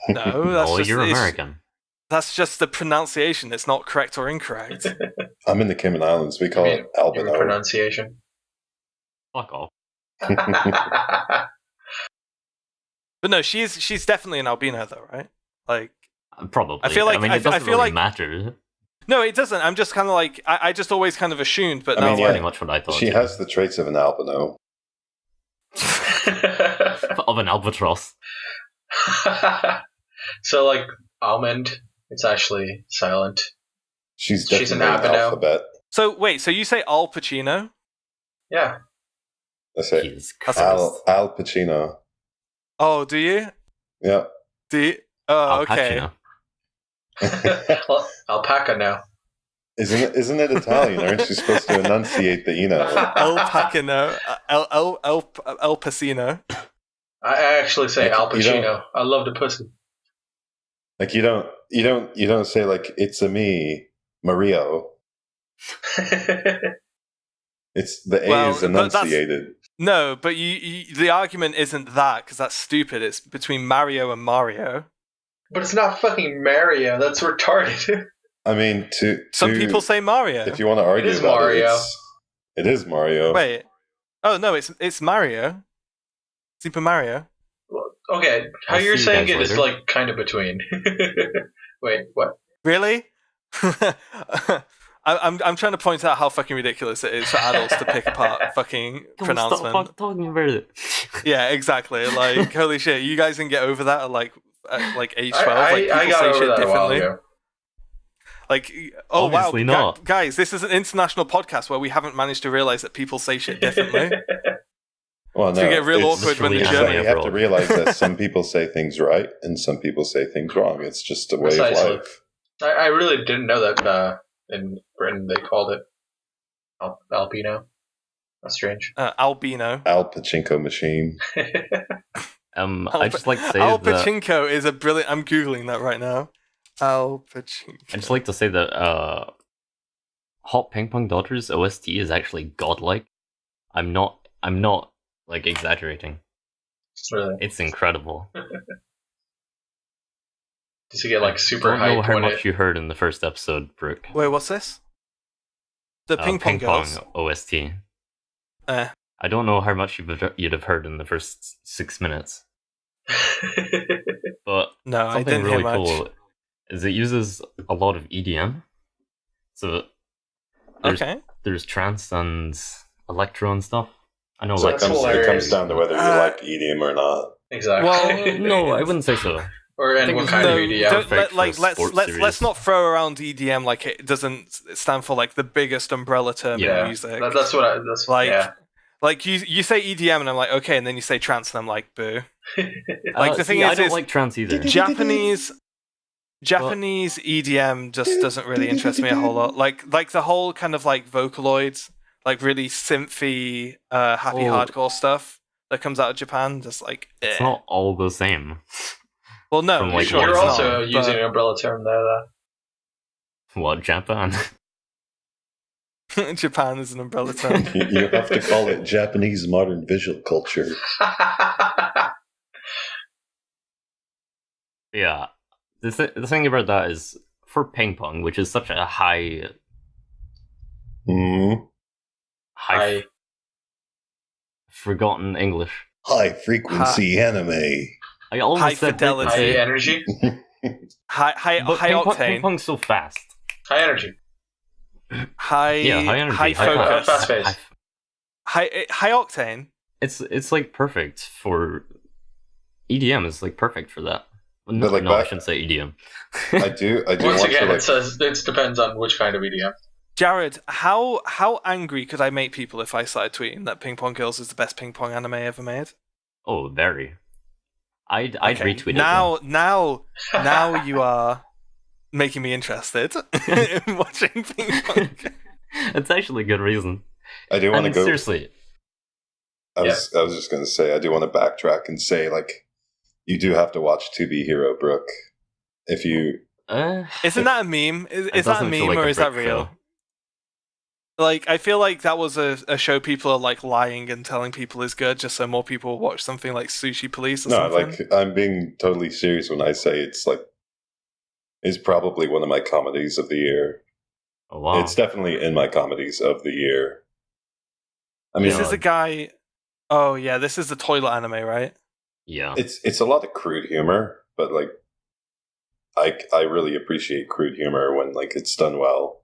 No, that's you're it's, American. That's just the pronunciation. It's not correct or incorrect. I'm in the Cayman Islands. We call it albino. Pronunciation. Fuck off. But no, she's definitely an albino though, right? Like probably. I feel like it doesn't feel really like matter. No, it doesn't. I'm just kind of like I just always kind of assumed, but I mean, Pretty much what I thought. She has the traits of an albino. Of an albatross. So like almond, it's actually silent. She's definitely an an albino. alphabet. So wait, so you say Al Pacino? Yeah. I say Jesus Al Pacino. Oh, do you? Yeah. Do you? Oh, Al okay. Pacino. Well, alpaca now. Isn't it Italian? Aren't you supposed to enunciate the El Pacino, El Pacino. I actually say Al Pacino. I love the pussy. Like you don't say like it's a me, Mario. It's the A is enunciated. No, but you the argument isn't that because that's stupid. It's between Mario and Mario. But it's not fucking Mario. That's retarded. I mean, some people say Mario. If you want to argue about Mario. It is Mario. Wait. Oh no, it's Mario. Super Mario. Okay, how you're saying it is like kind of between. Wait, what? Really? I'm trying to point out how fucking ridiculous it is for adults to pick apart fucking pronouncement. Stop talking about it. Yeah, exactly. Like, holy shit, you guys can get over that at like age 12. I people got say over shit that differently. A while ago. Like, oh Obviously wow, not. guys, this is an international podcast where we haven't managed to realize that people say shit differently. Well, no, So you get real awkward when the German. You have to realize that some people say things right and some people say things wrong. It's just a way of life. I really didn't know that in Britain they called it albino. That's strange. Albino. Al Pachinko machine. I just like to say Al that Pachinko is a brilliant. I'm googling that right now. Al Pachinko. I just like to say that Hot Ping Pong Daughters OST is actually godlike. I'm not like exaggerating. Really? It's incredible. Does he get like super hyped? I don't know how much you heard in the first episode, Brooke. Wait, what's this? The Ping Pong Girls OST. I don't know how much you'd have heard in the first 6 minutes. But no, I something didn't really hear much. cool is it uses a lot of EDM. So there's trance and electro and stuff. I know, So like it comes down to whether you like EDM or not. Exactly. Well, no, I wouldn't say so. Or and what kind of EDM? Let's not throw around EDM like it doesn't stand for like the biggest umbrella term in music. That's what that's like. Yeah. Like you say EDM and I'm like okay, and then you say trance and I'm like boo. Like the thing is, I don't like trance either. Japanese EDM just doesn't really interest me a whole lot. Like the whole kind of like Vocaloids, like really synthy, happy hardcore stuff that comes out of Japan, just like it's not all the same. Well, no, like, sure you're also not, using an umbrella term there, though. What, Japan? Japan is an umbrella term. You have to call it Japanese modern visual culture. Yeah. The thing about that is, for ping pong, which is such a high forgotten English. High frequency anime. I almost high said fidelity. High energy. high octane. Ping octane. pong's so fast. High energy. High energy. High focus. Fast pace. High octane. It's like perfect for EDM. Is like perfect for that. No, like I shouldn't say EDM. I do. Once again, it says it depends on which kind of EDM. Jared, how angry could I make people if I started tweeting that Ping Pong Girls is the best ping pong anime ever made? Oh, very. I'd retweet it. Now you are making me interested in watching ping pong. It's actually a good reason. I do want to go. Seriously. I was just going to say, I do want to backtrack and say, like, you do have to watch To Be Hero, Brooke. If you... Isn't that a meme? Is that a meme or is that real? Show. Like, I feel like that was a show people are, like, lying and telling people is good just so more people watch something like Sushi Police or something. No, like, I'm being totally serious when I say it's, like, is probably one of my comedies of the year. Oh wow! It's definitely in my comedies of the year. I mean, this is a guy. Oh yeah, this is the toilet anime, right? Yeah, it's a lot of crude humor, but like, I really appreciate crude humor when like it's done well.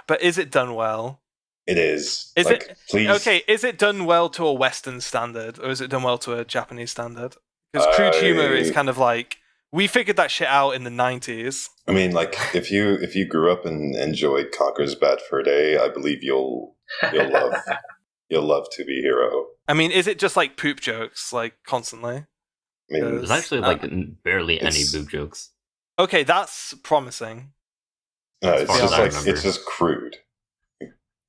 But is it done well? It is. Is like, it please? Okay? Is it done well to a Western standard, or is it done well to a Japanese standard? Because crude humor is kind of like we figured that shit out in the 90s. I mean, like if you grew up and enjoyed Conker's Bad Fur Day, I believe you'll love To Be Hero. I mean, is it just like poop jokes like constantly? I mean, there's actually like barely any boob jokes. Okay, that's promising. No, it's just crude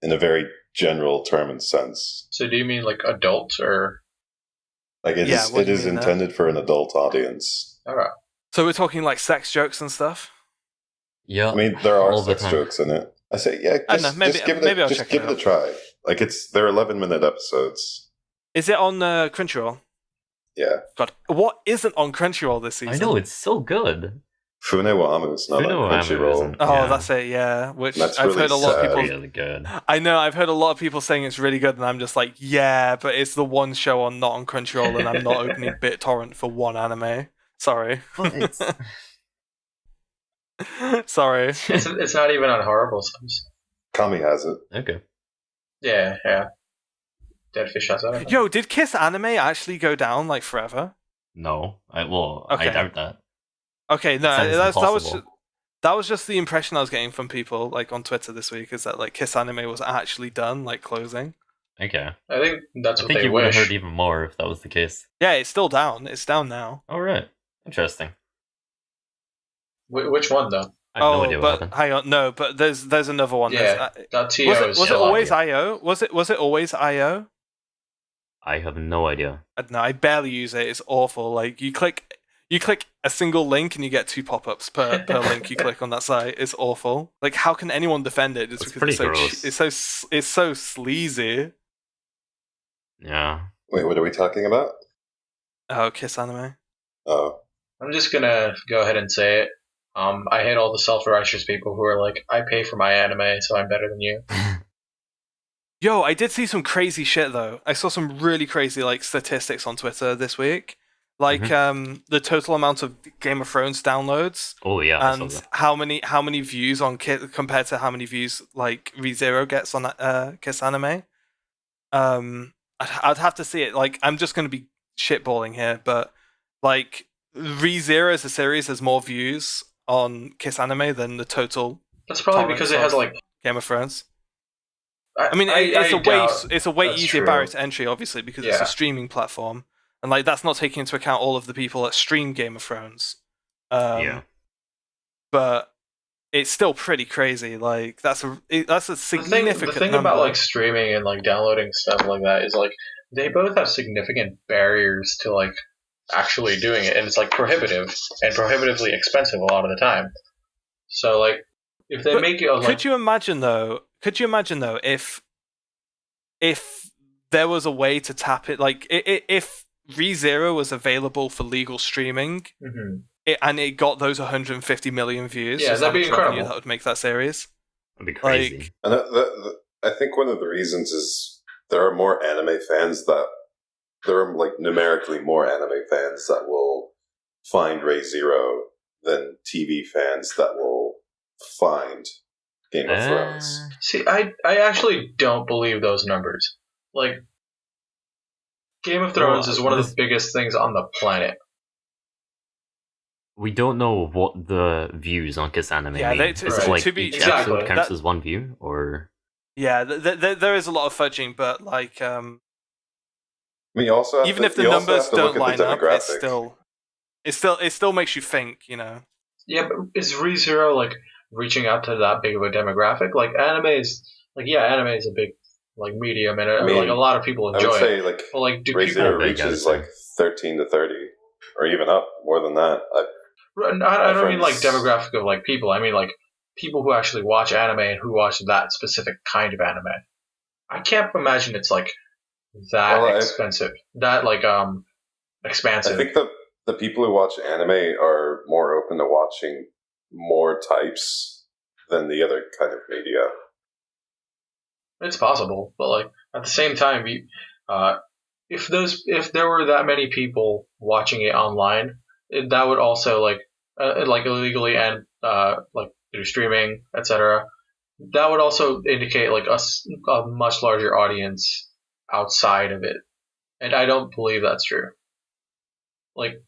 in a very general term and sense. So do you mean like adult or like it is intended for an adult audience? All right. So we're talking like sex jokes and stuff? Yeah. I mean, there are sex jokes in it. I say, yeah, just give it a try. Like they're 11-minute episodes. Is it on Crunchyroll? Yeah. God, what isn't on Crunchyroll this season? I know, it's so good. Fune wa Amu's not on Crunchyroll. Oh, that's it, yeah. Which that's I've really heard a lot of people. Really good. I know, I've heard a lot of people saying it's really good, and I'm just like, yeah, but it's the one show not on Crunchyroll, and I'm not opening BitTorrent for one anime. Sorry. Sorry. It's not even on Horrible Sims. Kami has it. Okay. Yeah. Deadfish has it. Yo, did Kiss Anime actually go down like forever? No. I doubt that. Okay, no, that was just the impression I was getting from people like on Twitter this week, is that like Kiss Anime was actually done, like closing. Okay. I think that's what they wish. I think you would have heard even more if that was the case. Yeah, it's still down. It's down now. All right. Interesting. Which one though? I have no idea what happened. Hang on, no, but there's another one. Yeah, was it always IO? Was it always IO? I have no idea. No, I barely use it. It's awful. Like you click a single link and you get 2 pop-ups per link you click on that site. It's awful. Like, how can anyone defend it? It's because it's so sleazy. Yeah. Wait, what are we talking about? Oh, Kiss Anime. Oh. I'm just gonna go ahead and say it. I hate all the self-righteous people who are like, I pay for my anime, so I'm better than you. Yo, I did see some crazy shit though. I saw some really crazy like statistics on Twitter this week. Like the total amount of Game of Thrones downloads. Oh yeah. And how many views on compared to how many views like ReZero gets on Kiss Anime. I'd have to see it. Like, I'm just going to be shitballing here, but like ReZero as a series has more views on Kiss Anime than the total. That's probably because it has like Game of Thrones. I mean, it's a way easier barrier to entry, obviously, because it's a streaming platform, and like that's not taking into account all of the people that stream Game of Thrones. But it's still pretty crazy. Like that's a significant. The thing about like streaming and like downloading stuff like that is like they both have significant barriers to like actually doing it, and it's like prohibitive and prohibitively expensive a lot of the time. So like if they make it, like, could you imagine though if there was a way to tap it, like if ReZero was available for legal streaming, and it got those 150 million views, that'd be incredible. That would make that series. That'd be crazy. Like, and I think one of the reasons is there are more anime fans there are like numerically more anime fans that will find ReZero than TV fans that will find Game of Thrones. See, I actually don't believe those numbers. Like, Game of Thrones is one of the biggest things on the planet. We don't know what the views on Kiss Anime mean. Is it like each episode counts as one view, or? Yeah, there is a lot of fudging, but like, I mean, you also even if the numbers don't line up, it still makes you think, you know. Yeah, but is ReZero like reaching out to that big of a demographic? Like, anime is a big like medium, and like a lot of people enjoy it. I would say like, but, like, do ReZero reaches like 13 to 30, or even up more than that. I don't mean like demographic of like people. I mean like people who actually watch anime and who watch that specific kind of anime. I can't imagine it's like that expensive, that like expansive. I think the people who watch anime are more open to watching more types than the other kind of media. It's possible, but like at the same time, if there were that many people watching it online, that would also like illegally and like through streaming, etc. That would also indicate like a much larger audience outside of it, and I don't believe that's true. Like,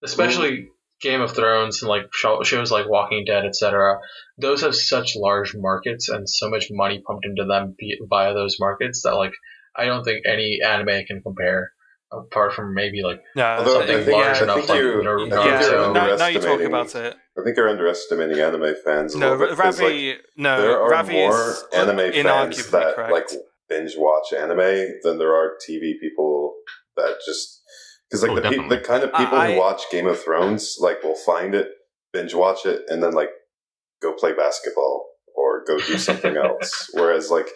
especially Game of Thrones and like shows like Walking Dead, etc. Those have such large markets and so much money pumped into them via those markets that like I don't think any anime can compare. Apart from maybe like something large enough like Naruto. Now you talk about it. I think you're underestimating anime fans. No, Ravi. There are Ravi more is anime fans that correct. like binge watch anime than there are TV people that just because like the kind of people who watch Game of Thrones like will find it, binge watch it, and then like go play basketball or go do something else. Whereas like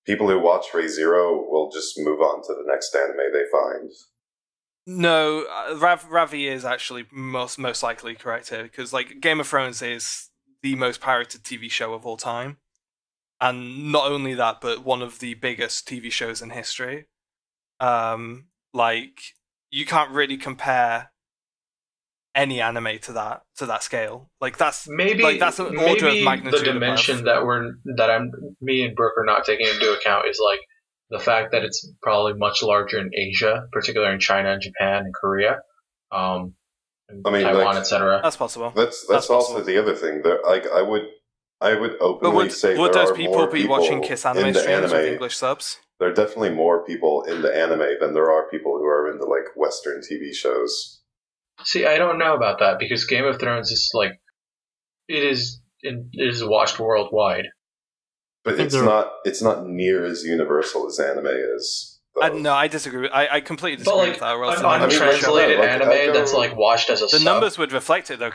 people who watch Re:Zero will just move on to the next anime they find. No, Ravi is actually most likely correct here because like Game of Thrones is the most pirated TV show of all time, and not only that, but one of the biggest TV shows in history. Like you can't really compare any anime to that scale. Like that's that's an order of magnitude. The dimension above. Me and Brooke are not taking into account is like the fact that it's probably much larger in Asia, particularly in China and Japan and Korea, and Taiwan, etc. That's possible. That's also possible. The other thing. Like I would openly say would there those are people more be watching Kiss anime streams with English subs? There are definitely more people into anime than there are people who are into like Western TV shows. See, I don't know about that because Game of Thrones is like it is watched worldwide. But it's not near as universal as anime is. No, I disagree. I completely disagree with that. Untranslated anime that's like watched as a sub. The numbers would reflect it, though.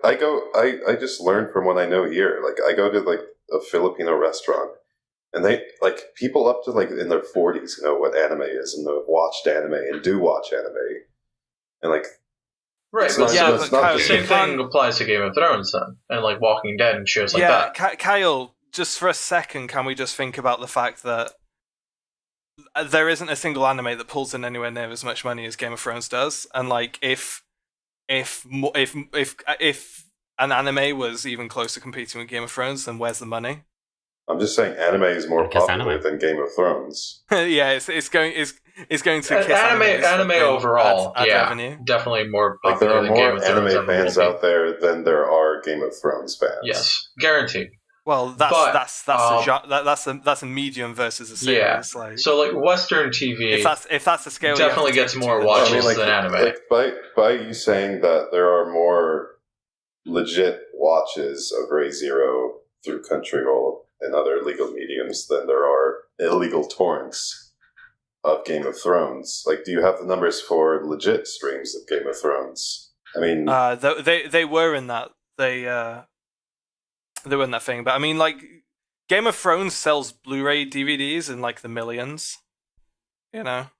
I just learned from what I know here. Like I go to like a Filipino restaurant, and they like people up to like in their 40s know what anime is and have watched anime and do watch anime, and like. Right, but the same thing applies to Game of Thrones then, and like Walking Dead and shows like that. Kyle, just for a second, can we just think about the fact that there isn't a single anime that pulls in anywhere near as much money as Game of Thrones does, and like if an anime was even close to competing with Game of Thrones, then where's the money? I'm just saying, anime is more popular than Game of Thrones. Yeah, it's going to kiss anime overall. Add revenue. Definitely more popular than Game of Thrones. There are more anime fans out there than there are Game of Thrones fans. Yes, guaranteed. Well, that's a medium versus a series. Yeah. Like, so like Western TV, if that's the scale, definitely gets more watches than anime. By you saying that there are more legit watches of Re:Zero through Crunchyroll and other legal mediums than there are illegal torrents of Game of Thrones. Like, do you have the numbers for legit streams of Game of Thrones? I mean, they were in that they were in that thing, but I mean, like, Game of Thrones sells Blu-ray DVDs in like the millions, of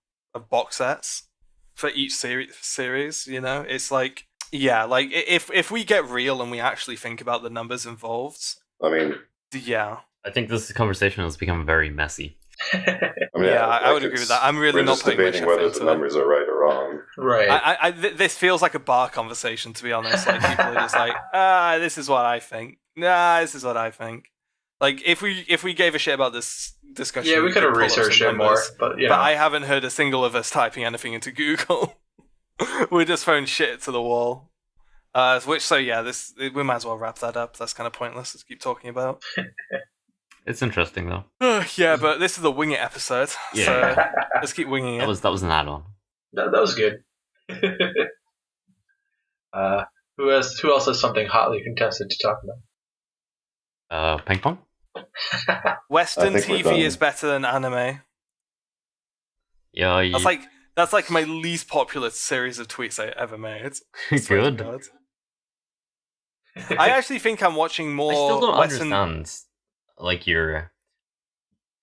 box sets for each series. It's like, yeah, like if we get real and we actually think about the numbers involved, I mean, yeah. I think this conversation has become very messy. I would agree with that. I'm really not putting much effort whether into the numbers are right or wrong. Right. This feels like a bar conversation, to be honest. Like people are just like, this is what I think. Nah, this is what I think. Like if we gave a shit about this discussion, we could have researched it more. But I haven't heard a single of us typing anything into Google. We're just throwing shit to the wall. We might as well wrap that up. That's kind of pointless to keep talking about. It's interesting though. Yeah, but this is a wing it episode. Yeah. So let's keep winging it. That was an add-on. That was good. Who else has something hotly contested to talk about? Ping pong? Western TV is better than anime. Yeah, that's like my least popular series of tweets I ever made. Good. I actually think I'm watching more. I still don't Western... understand. Like your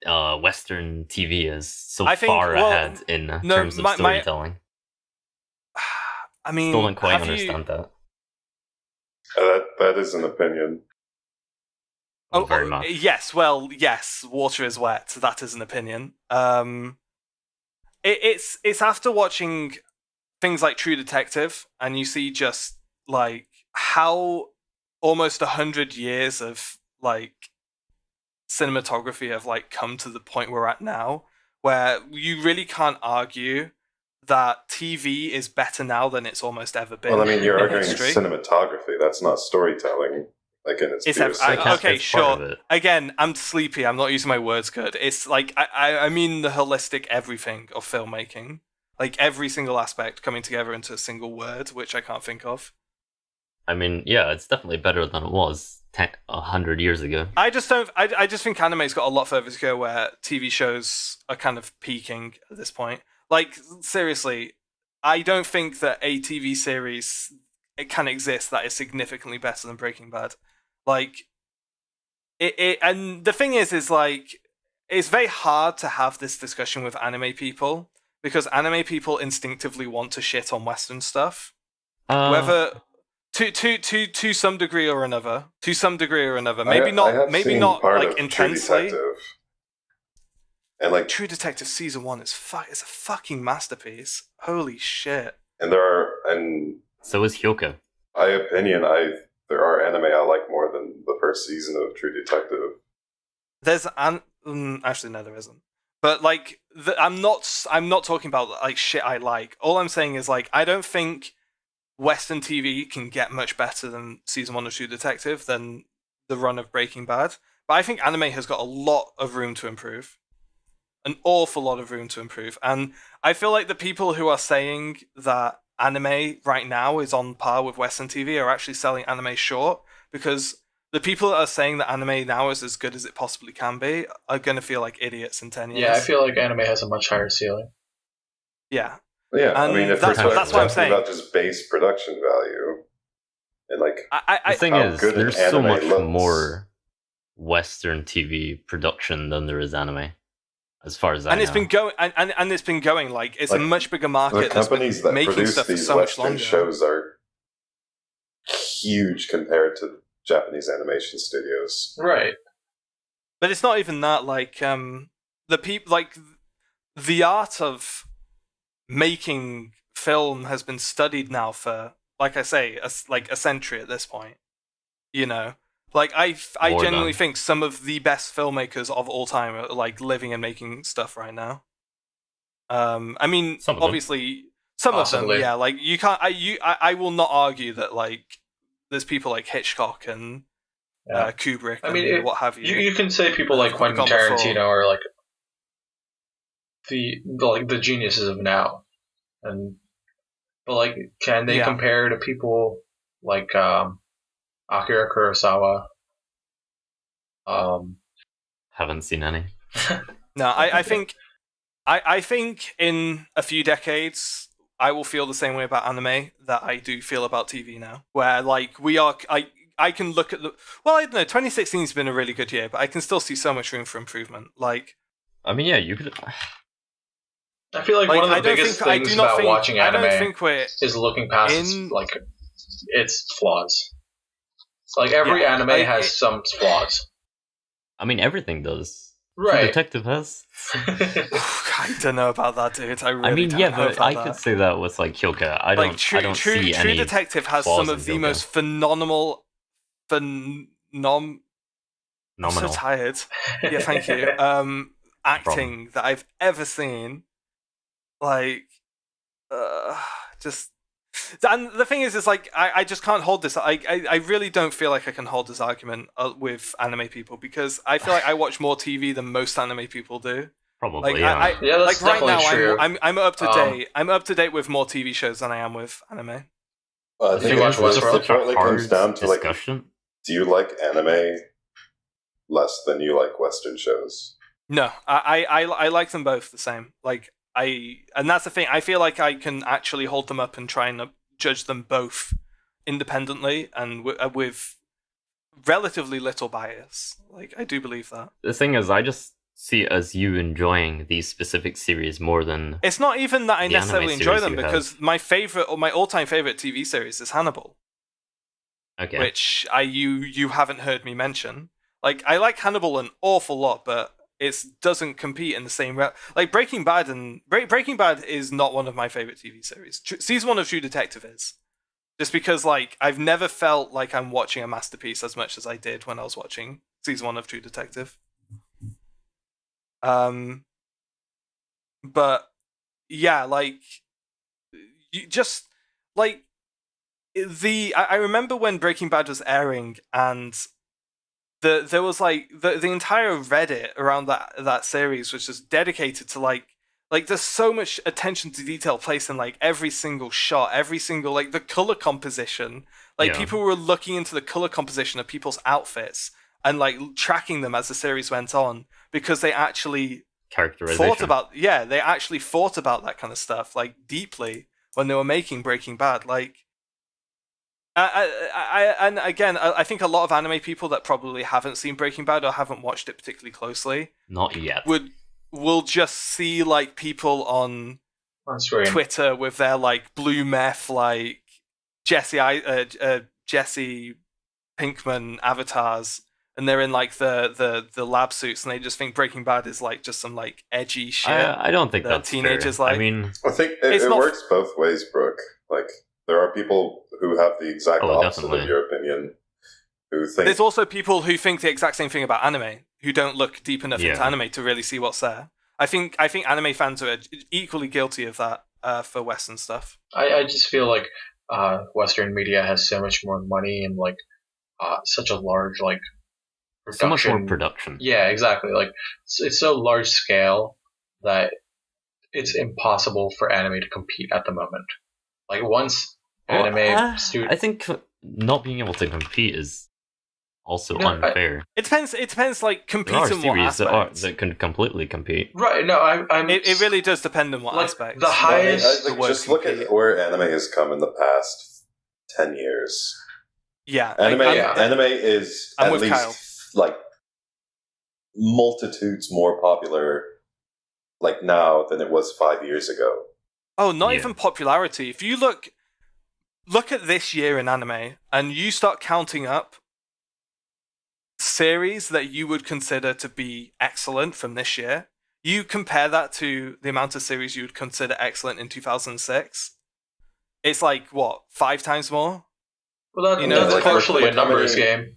Western TV is so far ahead in terms of storytelling. I mean, still don't quite understand that. That is an opinion. Very much. Yes, water is wet. That is an opinion. It's after watching things like True Detective, and you see just like how almost 100 years of like cinematography have like come to the point we're at now, where you really can't argue that TV is better now than it's almost ever been. Well, I mean, you're arguing history. Cinematography. That's not storytelling. Like in its pure sense. Okay, sure. Again, I'm sleepy. I'm not using my words good. It's like I mean the holistic everything of filmmaking, like every single aspect coming together into a single word, which I can't think of. I mean, yeah, it's definitely better than it was 100 years ago. I just don't. I just think anime's got a lot further to go, where TV shows are kind of peaking at this point. Like seriously, I don't think that a TV series it can exist that is significantly better than Breaking Bad. Like, and the thing is like, it's very hard to have this discussion with anime people because anime people instinctively want to shit on Western stuff, whether to some degree or another. Maybe not like intensely. And like True Detective season 1 is it's a fucking masterpiece. Holy shit! And so is Hyoka. There are anime I like more than the first season of True Detective. There's actually no, there isn't. But like, I'm not talking about like shit I like. All I'm saying is like, I don't think Western TV can get much better than season 1 of True Detective than the run of Breaking Bad. But I think anime has got a lot of room to improve. An awful lot of room to improve. And I feel like the people who are saying that anime right now is on par with Western TV are actually selling anime short, because the people that are saying that anime now is as good as it possibly can be are going to feel like idiots in 10 years. Yeah, I feel like anime has a much higher ceiling. Yeah. Yeah, and I mean, if that's we're what I'm saying about just base production value, and like the thing is, there's so much more Western TV production than there is anime. As far as I know. It's been going, and it's been going like it's like, a much bigger market. The companies that produce these so Western shows are huge compared to Japanese animation studios, right? But it's not even that. Like the art of making film has been studied now for, like I say, a century at this point. You know. Like, I genuinely think some of the best filmmakers of all time are, like, living and making stuff right now. I mean, obviously, some of them, yeah. Like, you can't... I will not argue that, like, there's people like Hitchcock and Kubrick and what have you. You can say people like Quentin Tarantino are, like, the geniuses of now. But, like, can they compare to people like... Akira Kurosawa. Haven't seen any. No, I think in a few decades I will feel the same way about anime that I do feel about TV now. Where like I can look at I don't know, 2016 has been a really good year, but I can still see so much room for improvement. Like, I mean, yeah, you could. I feel like one of the biggest things about watching anime is looking past its flaws. Like, every anime has some flaws. I mean, everything does. Right. True Detective has. I don't know about that, dude. I could say that with, like, Hyoka. I don't see any True Detective has some of the most phenomenal... I'm so tired. Yeah, thank you. Acting that I've ever seen. Like, just... And the thing is like, I just can't hold this. I really don't feel like I can hold this argument with anime people, because I feel like I watch more TV than most anime people do. Probably, like, yeah. That's like right now, true. I'm up to date. I'm up to date with more TV shows than I am with anime. I think it partly comes down to discussion. Like, do you like anime less than you like Western shows? No, I like them both the same. Like, and that's the thing. I feel like I can actually hold them up and try and judge them both independently and with relatively little bias. Like, I do believe that. The thing is, I just see it as you enjoying these specific series more than... It's not even that I the necessarily anime enjoy series them, you because have. my favorite or my all-time favorite TV series is Hannibal, Okay. which you haven't heard me mention. Like, I like Hannibal an awful lot, but it doesn't compete in the same like Breaking Bad, and Breaking Bad is not one of my favorite TV series. Season 1 of True Detective is. Just because, like, I've never felt like I'm watching a masterpiece as much as I did when I was watching Season 1 of True Detective. But yeah, like, you just like I remember when Breaking Bad was airing, and there was like the entire Reddit around that series was just dedicated to like there's so much attention to detail placed in like every single shot, every single like the color composition. Like people were looking into the color composition of people's outfits and like tracking them as the series went on, because they actually thought about they actually thought about that kind of stuff like deeply when they were making Breaking Bad. Like and again, I think a lot of anime people that probably haven't seen Breaking Bad or haven't watched it particularly closely, not yet, will just see like people on Twitter with their like blue meth, like Jesse Pinkman avatars, and they're in like the lab suits, and they just think Breaking Bad is like just some like edgy shit. I don't think that's teenagers fair. like. I mean, I think it works both ways, Brooke. Like, there are people who have the exact opposite of your opinion, who think... There's also people who think the exact same thing about anime, who don't look deep enough into anime to really see what's there. I think anime fans are equally guilty of that for Western stuff. I just feel like Western media has so much more money and like such a large like production. So much more production. Yeah, exactly. Like it's so large scale that it's impossible for anime to compete at the moment. Like once anime I think not being able to compete is also unfair. It depends. Like compete there are in what aspects that can completely compete. Right? No, it really does depend on what aspects. The highest. Just look at where anime has come in the past 10 years. Yeah, anime is at least like multitudes more popular like now than it was 5 years ago. Oh, not even popularity. If you look at this year in anime, and you start counting up series that you would consider to be excellent from this year, you compare that to the amount of series you would consider excellent in 2006. It's like, what, 5 times more? Well, that's partially a numbers game.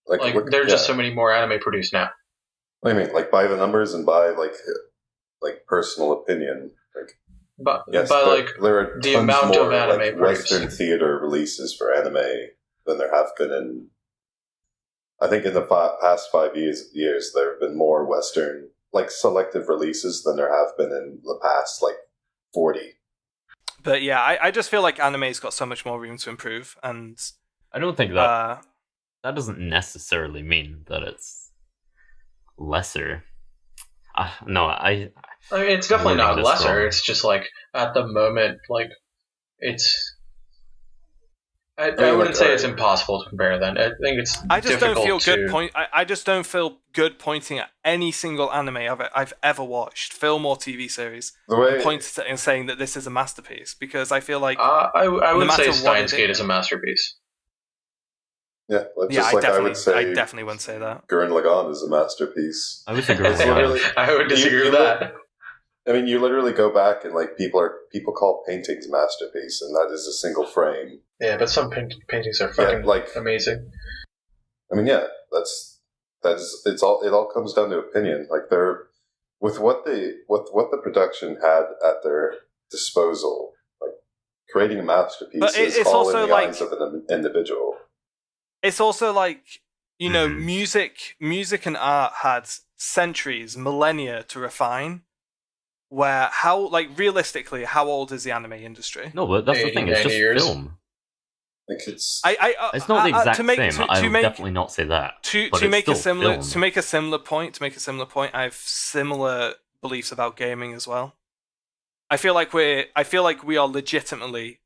Like there are just so many more anime produced now. What do you mean? Like by the numbers and by like personal opinion? Like, but yes, by like there are the amount more, of anime like, Western theater releases for anime than there have been in. I think in the past 5 years there have been more Western like selective releases than there have been in the past like 40. But yeah, I just feel like anime's got so much more room to improve, and I don't think that that doesn't necessarily mean that it's lesser. No, I mean, it's definitely not lesser. Wrong. It's just like at the moment, like it's. I wouldn't say it's impossible to compare. Then I think it's. I just don't feel good I just don't feel good pointing at any single anime I've ever watched, film or TV series, and pointing to it and saying that this is a masterpiece, because I feel like I would say Steins Gate is a masterpiece. Yeah, I would say I definitely wouldn't say that. Gurren Lagann is a masterpiece. I would say Gurren Lagann. I would disagree with that. I mean, you literally go back and like people call paintings masterpiece, and that is a single frame. Yeah, but some paintings are fucking amazing. I mean, yeah, it all comes down to opinion. Like they're with what the production had at their disposal, like creating a masterpiece is all also in the eyes of an individual. It's also like, you know, music and art had centuries, millennia to refine. Where realistically, how old is the anime industry? No, but that's the thing. It's just film. Like it's not the exact same. I would definitely not say that. To make a similar point, I have similar beliefs about gaming as well. I feel like we are legitimately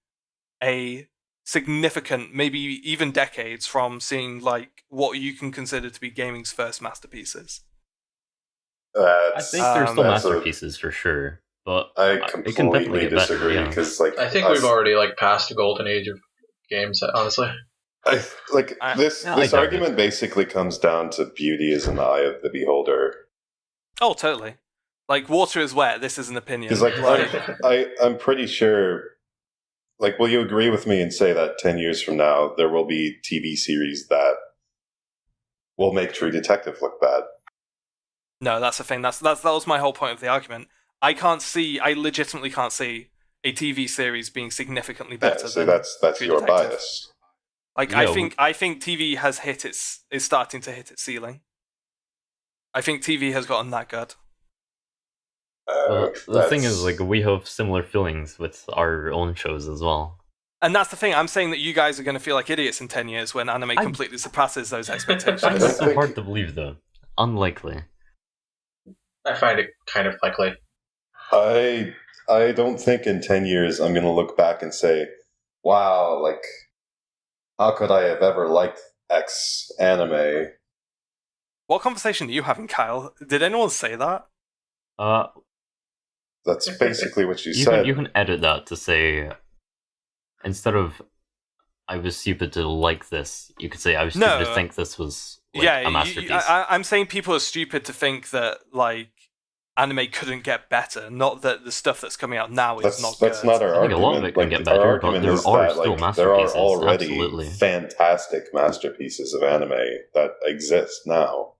a significant, maybe even decades from seeing like what you can consider to be gaming's first masterpieces. I think there's still masterpieces for sure, but I completely disagree because, like, I think we've already passed the golden age of games. Honestly, this argument basically comes down to beauty is in the eye of the beholder. Oh, totally. Like, water is wet. This is an opinion. Because, I'm pretty sure. Like, will you agree with me and say that 10 years from now there will be TV series that will make True Detective look bad? No, that's the thing. That was my whole point of the argument. I legitimately can't see a TV series being significantly better. So that's your bias. Like, I think TV is starting to hit its ceiling. I think TV has gotten that good. The thing is, like, we have similar feelings with our own shows as well. And that's the thing. I'm saying that you guys are going to feel like idiots in 10 years when anime completely surpasses those expectations. It's so hard to believe, though. Unlikely. I find it kind of likely. I don't think in 10 years I'm going to look back and say, wow, like, how could I have ever liked X anime? What conversation are you having, Kyle? Did anyone say that? That's basically what you said. You can edit that to say, instead of I was stupid to like this, you could say I was stupid to think this was a masterpiece. I'm saying people are stupid to think that, like, anime couldn't get better, not that the stuff that's coming out now is not good. That's not our argument. A lot of it can get better, but there are still masterpieces. There are already absolutely fantastic masterpieces of anime that exist now.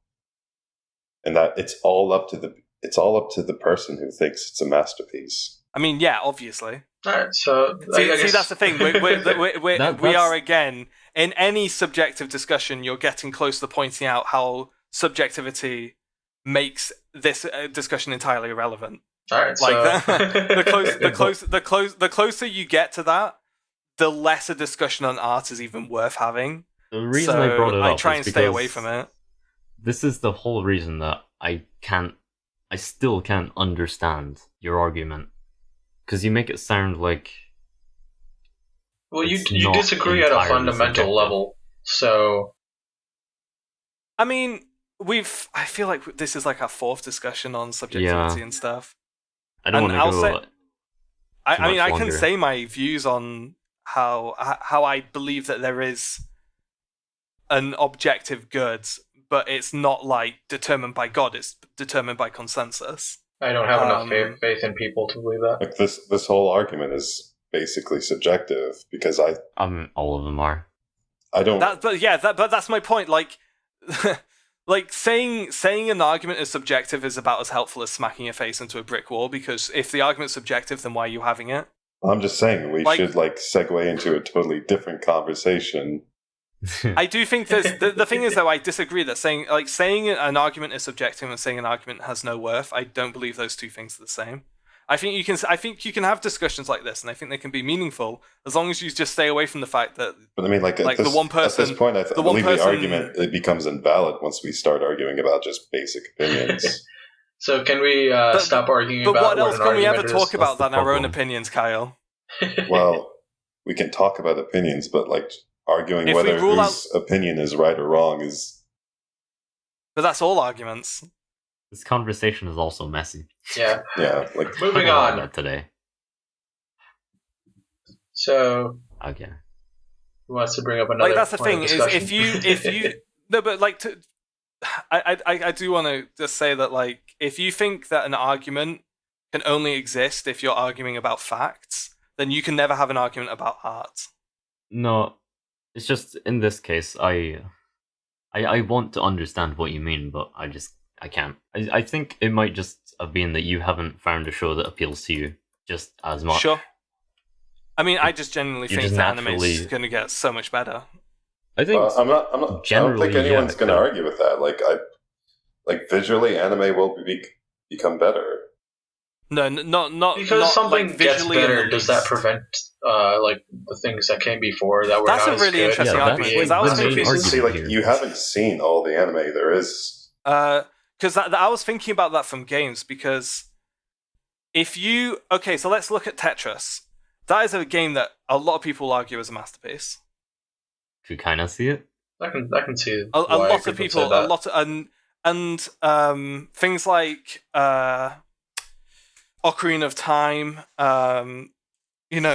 And that it's all up to the person who thinks it's a masterpiece. I mean, yeah, obviously. All right, so see, that's the thing. We are again in any subjective discussion. You're getting close to pointing out how subjectivity makes this discussion entirely irrelevant. All right, like the closer you get to that, the less a discussion on art is even worth having. The reason I brought it up, I try and stay away from it. This is the whole reason that I still can't understand your argument. Because you make it sound like... Well, you disagree at a fundamental level, so... I mean, I feel like this is like our fourth discussion on subjectivity and stuff. I don't want to go... I mean, I can say my views on how I believe that there is an objective good, but it's not like determined by God, it's determined by consensus. I don't have enough faith in people to believe that. Like this whole argument is basically subjective because all of them are. I don't. But that's my point. Like, like saying an argument is subjective is about as helpful as smacking your face into a brick wall. Because if the argument's subjective, then why are you having it? I'm just saying we should segue into a totally different conversation. I do think there's the thing is though I disagree that saying an argument is subjective and saying an argument has no worth. I don't believe those two things are the same. I think you can have discussions like this, and I think they can be meaningful as long as you just stay away from the fact that. But I mean, the one person at this point, I believe the argument it becomes invalid once we start arguing about just basic opinions. So can we stop arguing about? But what else can we ever is? talk about than our own opinions, Kyle? Well, we can talk about opinions, but arguing whether whose opinion is right or wrong is... But that's all arguments. This conversation is also messy. Yeah. Yeah. Moving on. Today. So... Okay. Who wants to bring up another that's the thing, is if you... No, but I do want to just say that, if you think that an argument can only exist if you're arguing about facts, then you can never have an argument about art. No... It's just, in this case, I want to understand what you mean, but I can't. I think it might just have been that you haven't found a show that appeals to you just as much. Sure. I mean, I just genuinely think that anime is going to get so much better. I think I don't think anyone's going to argue with that. Visually, anime will become better. No, not because not, something gets better. Does that prevent the things that came before that were That's not a really interesting argument. I was confused. You haven't seen all the anime there is. Because I was thinking about that from games. Because so let's look at Tetris. That is a game that a lot of people argue is a masterpiece. Could kind of see it. I can see a lot of people. And things like Ocarina of Time,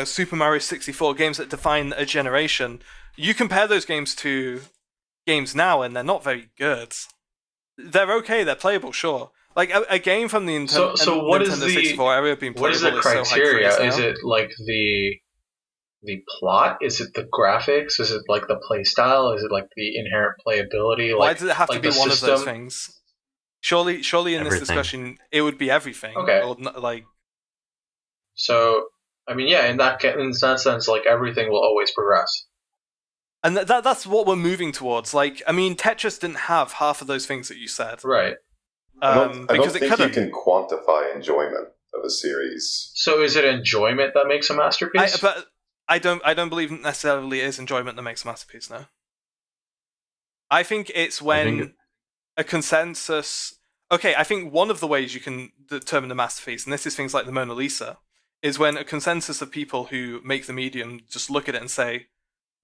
Super Mario 64, games that define a generation. You compare those games to games now, and they're not very good. They're okay, they're playable, sure. Like a game from the Nintendo 64 era being playable. What is the criteria? Is it like the plot? Is it the graphics? Is it like the play style? Is it like the inherent playability? Why does it have to be one of those things? Surely in this discussion, it would be everything. Okay. Or like. So, I mean, yeah, in that sense, like everything will always progress. And that's what we're moving towards. Like, I mean, Tetris didn't have half of those things that you said. Right. I don't think you can quantify enjoyment of a series. So is it enjoyment that makes a masterpiece? I don't believe necessarily it is enjoyment that makes a masterpiece, no. I think it's when a consensus... Okay, I think one of the ways you can determine a masterpiece, and this is things like the Mona Lisa, is when a consensus of people who make the medium just look at it and say,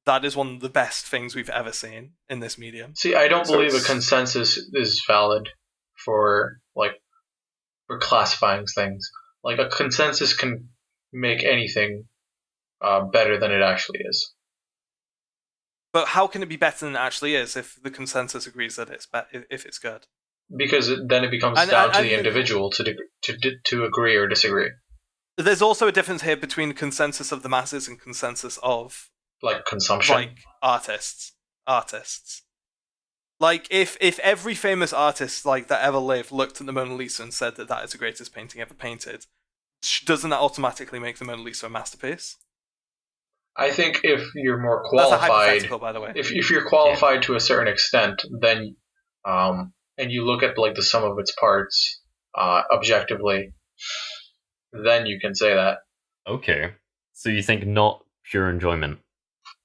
that is one of the best things we've ever seen in this medium. See, I don't believe a consensus is valid for classifying things. Like, a consensus can make anything better than it actually is. But how can it be better than it actually is if the consensus agrees that if it's good? Because then it becomes down to the individual to agree or disagree. There's also a difference here between consensus of the masses and consensus of consumption, like artists. Like if every famous artist like that ever lived looked at the Mona Lisa and said that is the greatest painting ever painted, doesn't that automatically make the Mona Lisa a masterpiece? I think if you're more qualified, that's a hypothetical, by the way. If you're qualified to a certain extent, then and you look at like the sum of its parts objectively, then you can say that. Okay, so you think not pure enjoyment?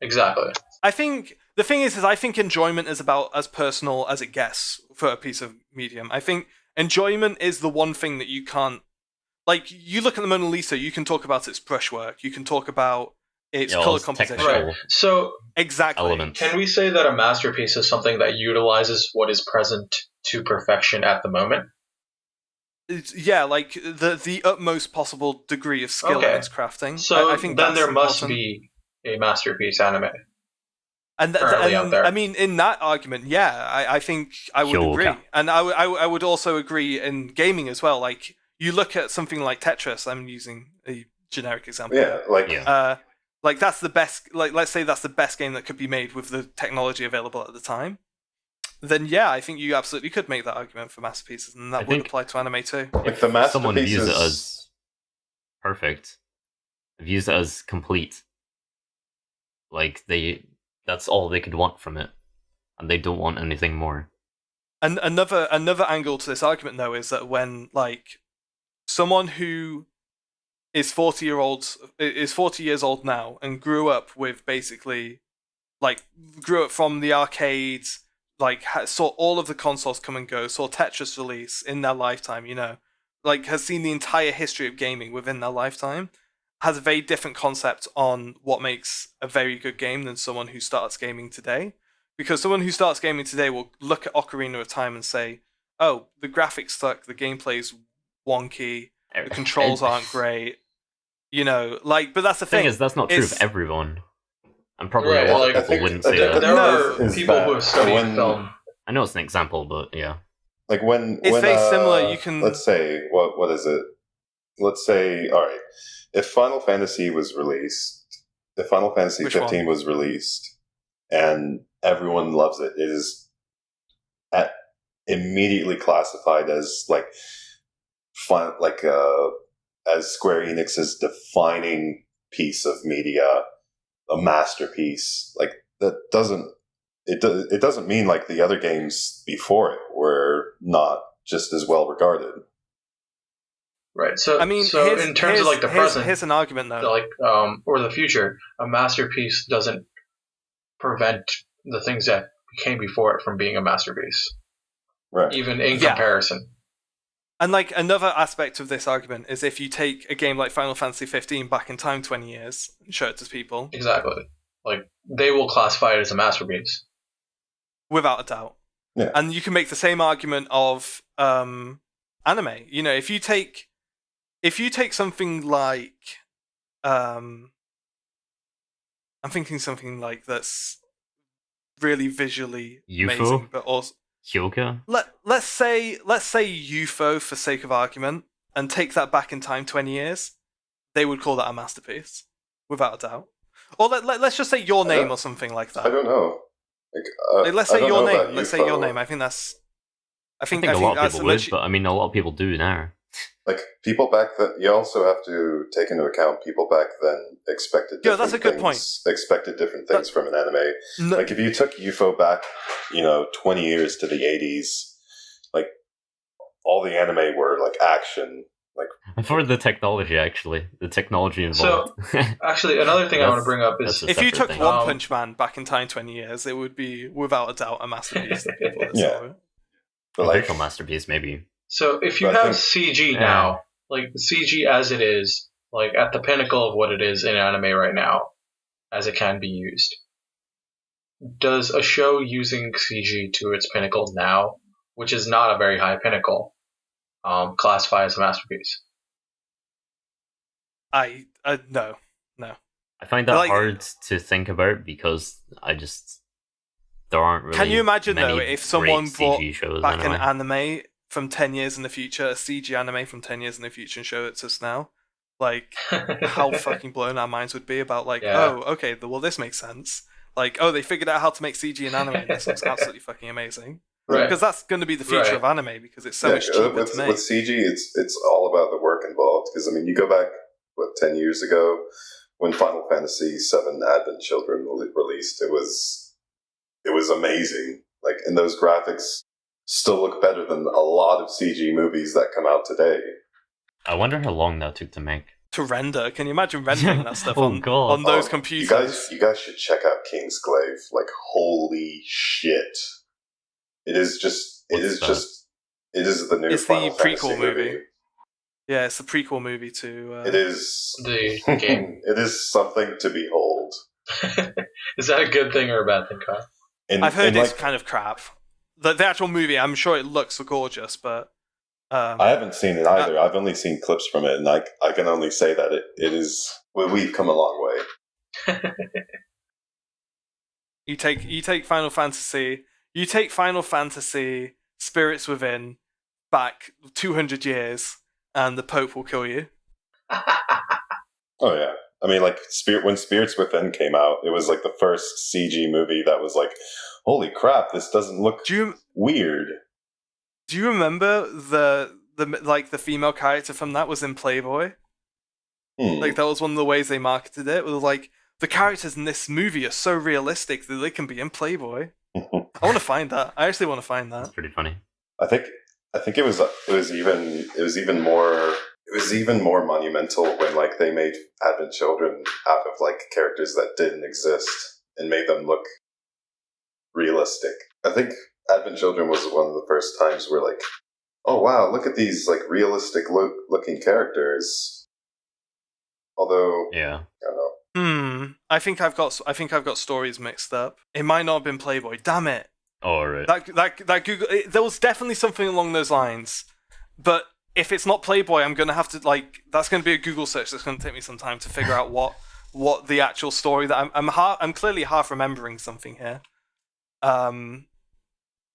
Exactly. I think the thing is I think enjoyment is about as personal as it gets for a piece of medium. I think enjoyment is the one thing that you can't... Like, you look at the Mona Lisa, you can talk about its brushwork, you can talk about its color composition. Right. So, exactly. Elements. Can we say that a masterpiece is something that utilizes what is present to perfection at the moment? Yeah, like the utmost possible degree of skill in its crafting. So I think then there must be a masterpiece anime. And out there. I mean, in that argument, yeah, I think I would agree. And I would also agree in gaming as well. Like, you look at something like Tetris, I'm using a generic example. Yeah, like that's the best, like, let's say that's the best game that could be made with the technology available at the time. Then yeah, I think you absolutely could make that argument for masterpieces, and that would apply to anime too. If the masterpieces... someone views it as perfect, views it as complete, like that's all they could want from it, and they don't want anything more. And another angle to this argument though is that when like someone who is 40 years old now and grew up with basically grew up from the arcades, like saw all of the consoles come and go, saw Tetris release in their lifetime, like has seen the entire history of gaming within their lifetime, has a very different concept on what makes a very good game than someone who starts gaming today. Because someone who starts gaming today will look at Ocarina of Time and say, oh, the graphics suck, the gameplay's wonky, the controls aren't great, but that's the thing. Is that's not true of everyone. And probably a lot of people wouldn't say that. There are people who have studied film. I know it's an example, but yeah. Like when it's very similar. You can let's say what is it? Let's say, all right, if Final Fantasy was released, if Final Fantasy 15 was released, and everyone loves it, it is immediately classified as fun, as Square Enix's defining piece of media, a masterpiece. Like that doesn't mean like the other games before it were not just as well regarded. Right. So I mean, in terms of like the present, here's an argument though. Or the future, a masterpiece doesn't prevent the things that came before it from being a masterpiece. Right. Even in comparison. And like another aspect of this argument is if you take a game like Final Fantasy 15 back in time 20 years and show it to people. Exactly. Like they will classify it as a masterpiece. Without a doubt. Yeah. And you can make the same argument of anime. You know, if you take something like I'm thinking something like that's really visually amazing, but also Hyoka? Let's say UFO for sake of argument, and take that back in time 20 years, they would call that a masterpiece, without a doubt. Or let's just say Your Name or something like that. I don't know. Let's say Your Name. Let's say Your Name. I think a lot of people would, but I mean, a lot of people do now. Like, people back then, you also have to take into account people back then expected different that's a good point. Expected different things from an anime. No. Like, if you took UFO back, 20 years to the 80s, like, all the anime were, like, action. Like, for the technology, actually. The technology involved. So, actually, another thing I want to bring up is... If you took One Punch Man back in time 20 years, it would be, without a doubt, a masterpiece that people would saw. But a virtual masterpiece, maybe. So if you have CG now, like CG as it is, like at the pinnacle of what it is in anime right now, as it can be used, does a show using CG to its pinnacle now, which is not a very high pinnacle, classify as a masterpiece? No. I find that hard to think about because there aren't really. Can you imagine many though if someone brought back anyway. an anime from 10 years in the future, a CG anime from 10 years in the future, and show it to us now? Like, how fucking blown our minds would be about, like, oh, okay, well, this makes sense. Like, oh, they figured out how to make CG in anime, and this looks absolutely fucking amazing. Right. Because that's going to be the future of anime, because it's so much cheaper to make. With CG, it's all about the work involved. Because, I mean, you go back, 10 years ago, when Final Fantasy VII Advent Children released, it was amazing. Like, and those graphics still look better than a lot of CG movies that come out today. I wonder how long that took to make. To render. Can you imagine rendering that stuff on those computers? You guys should check out Kingsglaive. Like, holy shit. It is the new It's Final the prequel Fantasy movie. Yeah, it's the prequel movie to... It is... the game. It is something to behold. Is that a good thing or a bad thing, Kyle? I've heard it's kind of crap. The actual movie, I'm sure it looks gorgeous, but... I haven't seen it either. I've only seen clips from it, and I can only say that it is... We've come a long way. You take Final Fantasy... You take Final Fantasy Spirits Within back 200 years, and the Pope will kill you. Oh, yeah. I mean, like, when Spirits Within came out, it was like the first CG movie that was like, holy crap, this doesn't look weird. Do you remember the female character from that was in Playboy? Like, that was one of the ways they marketed it. It was like, the characters in this movie are so realistic that they can be in Playboy. I want to find that. I actually want to find that. That's pretty funny. I think it was even more monumental when, like, they made Advent Children out of, like, characters that didn't exist and made them look realistic. I think Advent Children was one of the first times where, like, oh wow, look at these, like, realistic looking characters. Although, yeah, I don't know. I think I've got stories mixed up. It might not have been Playboy. Damn it. Oh, right. That Google. There was definitely something along those lines, but if it's not Playboy, I'm gonna have to, like, that's gonna be a Google search. That's gonna take me some time to figure out what the actual story that I'm clearly half remembering something here. Oh,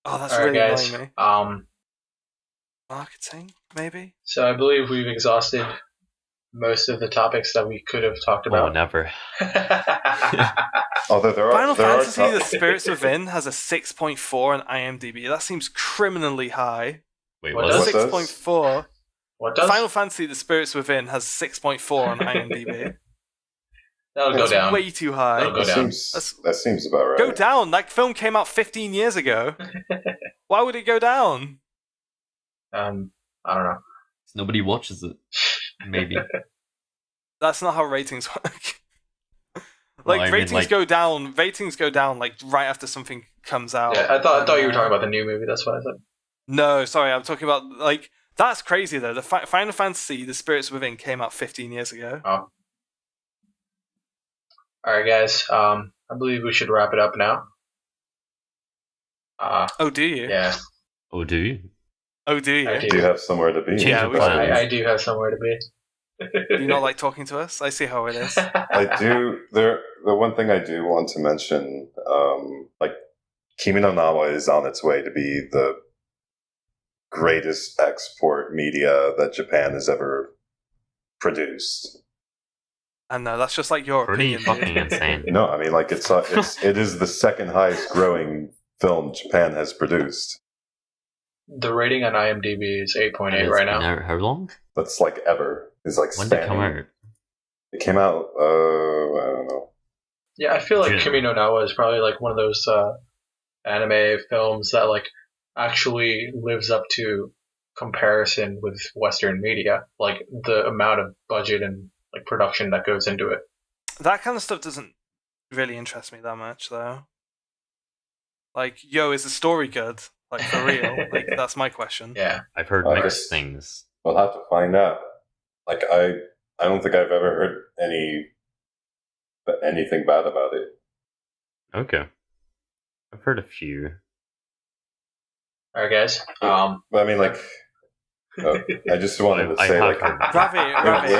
that's really annoying me. Marketing, maybe. So I believe we've exhausted most of the topics that we could have talked about. Oh, never. Although Final Fantasy: The Spirits Within has a 6.4 on IMDb. That seems criminally high. Wait, what? 6.4. What does? Final Fantasy: The Spirits Within has 6.4 on IMDb. That'll go down. Way too high. That'll go down. That seems about right. Go down. That film came out 15 years ago. Why would it go down? I don't know. Nobody watches it. Maybe. That's not how ratings work. Ratings go down. Ratings go down like right after something comes out. Yeah, I thought you were talking about the new movie. That's what I said. No, sorry, I'm talking about, like, that's crazy though. The Final Fantasy: The Spirits Within came out 15 years ago. Oh. All right, guys. I believe we should wrap it up now. Oh, do you? Yeah. Oh, do you? Oh, do you? I Do you have somewhere to be? Change Yeah, your we plans. I do have somewhere to be. Do you not like talking to us? I see how it is. I do. The one thing I do want to mention, like Kimi no Nawa is on its way to be the greatest export media that Japan has ever produced. I know, that's just like your Pretty opinion. fucking insane. No, I mean, like it is the second highest growing film Japan has produced. The rating on IMDb is 8.8 right now. How long? That's like ever. Is like When did it come spanning. out? It came out. I don't know. Yeah, I feel like June. Kimi no Nawa is probably like one of those anime films that like actually lives up to comparison with Western media, like the amount of budget and like production that goes into it. That kind of stuff doesn't really interest me that much, though. Like, yo, is the story good? Like, for real? Like, that's my question. Yeah. I've heard I mixed guess- things. We'll have to find out. Like I don't think I've ever heard anything bad about it. Okay. I've heard a few. All right, guys. But I mean, like, I just wanted to I say, have like, heard.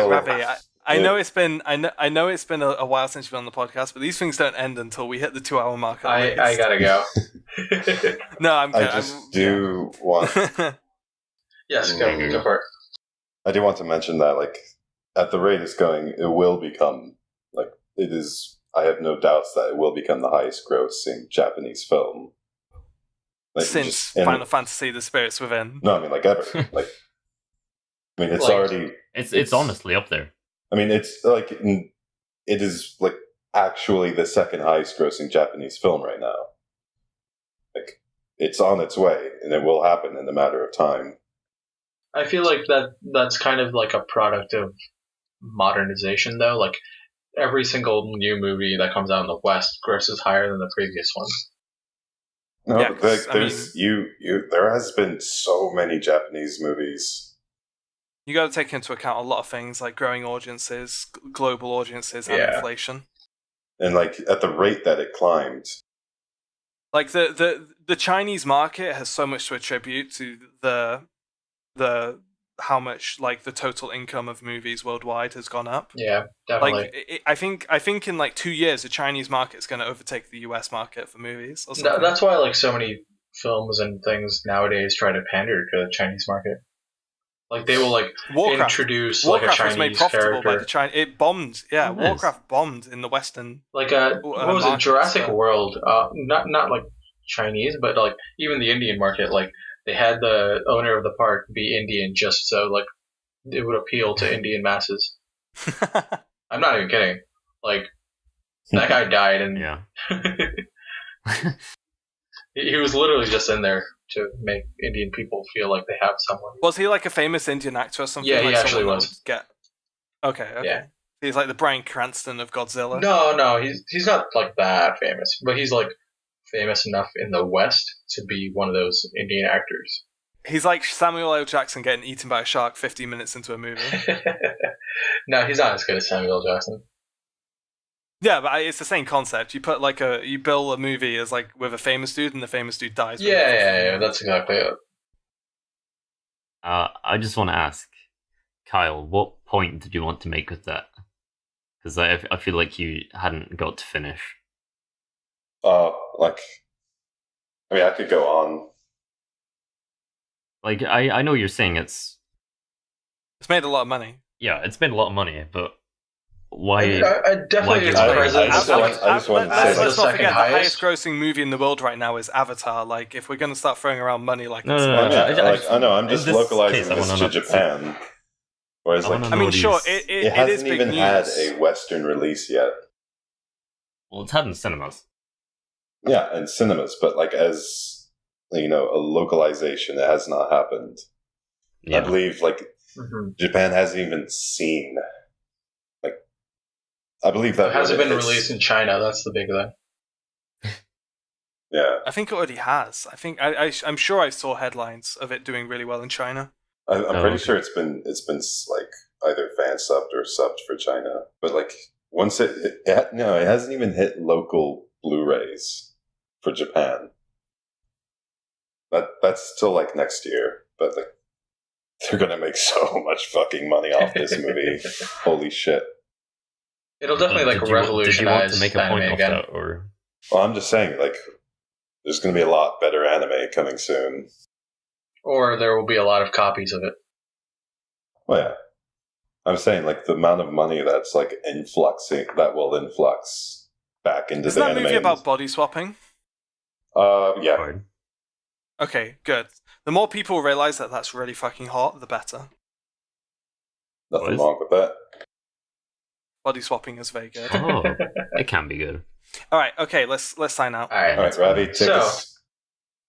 Ravi. I know it's been a while since you've been on the podcast, but these things don't end until we hit the 2-hour mark. I gotta go. No, I'm kidding. I just do want. Yes, go for it. I do want to mention that, like, at the rate it's going, it will become, like, it is. I have no doubts that it will become the highest grossing Japanese film. Like, Since just Final Fantasy: The Spirits Within. No, I mean, like, ever. Like, I mean, it's Like, already. It's honestly up there. I mean, it's like it is like actually the second highest grossing Japanese film right now. Like, it's on its way, and it will happen in a matter of time. I feel like that's kind of like a product of modernization, though. Like every single new movie that comes out in the West grosses higher than the previous one. No, Yeah, but 'cause, there's there has been so many Japanese movies. You got to take into account a lot of things like growing audiences, global audiences, and Yeah. inflation. And like at the rate that it climbed, Like the Chinese market has so much to attribute to the how much like the total income of movies worldwide has gone up. Yeah, definitely. Like I think in like 2 years the Chinese market is going to overtake the US market for movies. Or something. That's why like so many films and things nowadays try to pander to the Chinese market. Like they will like introduce like a Warcraft was made Chinese profitable character. by the China. It bombed. Yeah, Oh, nice. Warcraft bombed in the Western. Like what was it? markets, Jurassic so- World. Not like Chinese, but like even the Indian market. Like they had the owner of the park be Indian just so like it would appeal to Indian masses. I'm not even kidding. Like that guy died, and Yeah. he was literally just in there to make Indian people feel like they have someone. Was he like a famous Indian actor or something? Yeah, he like actually someone that was. would Get... Okay. Yeah. He's like the Bryan Cranston of Godzilla. No, he's not like that famous, but he's like famous enough in the West to be one of those Indian actors. He's like Samuel L. Jackson getting eaten by a shark 15 minutes into a movie. No, he's not as good as Samuel L. Jackson. Yeah, but it's the same concept. You put like you bill a movie as like with a famous dude, and the famous dude dies. Yeah, that's exactly it. I just want to ask, Kyle, what point did you want to make with that? Because I feel like you hadn't got to finish. like, I mean, I could go on. Like, I know you're saying it's made a lot of money. Yeah, it's made a lot of money, but why? I definitely Why it's do you- presence. I just so, want- I just wanted to say Let's that. not second forget the highest. highest grossing movie in the world right now is Avatar. Like, if we're going to start throwing around money like No, it's no, I, no, I know. I'm in just this localizing case, I this wanna to know- Japan, whereas I like wanna I mean, know sure, these- it it is hasn't big even news. had a Western release yet. Well, it's had in cinemas. Yeah, in cinemas, but like as a localization, it has not happened. Yeah. I believe like Mhm. Japan hasn't even seen. Like, I believe that It hasn't when been hits- released in China. That's the big thing. Yeah, I think it already has. I think I'm sure I saw headlines of it doing really well in China. I'm Oh, pretty okay. sure it's been like either fan subbed or subbed for China. But like once it hasn't even hit local Blu-rays for Japan. That's still like next year, but like they're gonna make so much fucking money off this movie. Holy shit! It'll definitely revolutionize. Did you want to make a point anime of again. that, or? Well, I'm just saying, like, there's gonna be a lot better anime coming soon. Or there will be a lot of copies of it. Well, yeah. I'm saying, like, the amount of money that's, like, that will influx back into Isn't the that anime. movie about body swapping? Yeah. Okay, good. The more people realize that that's really fucking hot, the better. Nothing wrong with that. Body swapping is very good. Oh, it can be good. All right, okay, let's sign out. All right, Ravi, take us.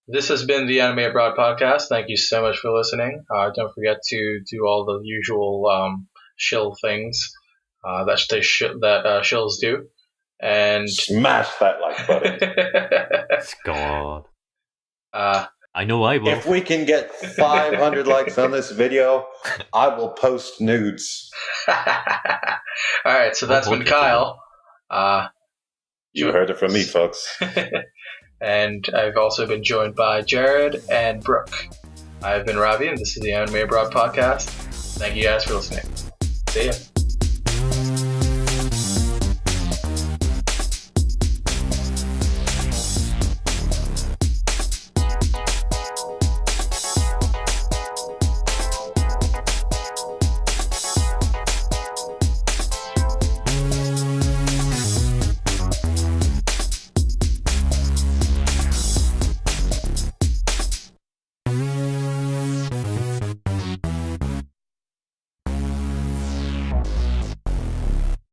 This has been the Anime Abroad podcast. Thank you so much for listening. Don't forget to do all the usual shill things that shills do, and smash that like button. God. I know I will. If we can get 500 likes on this video, I will post nudes. All right, so that's been Kyle. You heard it from me, folks. And I've also been joined by Jared and Brooke. I've been Ravi, and this is the Anime Abroad podcast. Thank you guys for listening. See ya.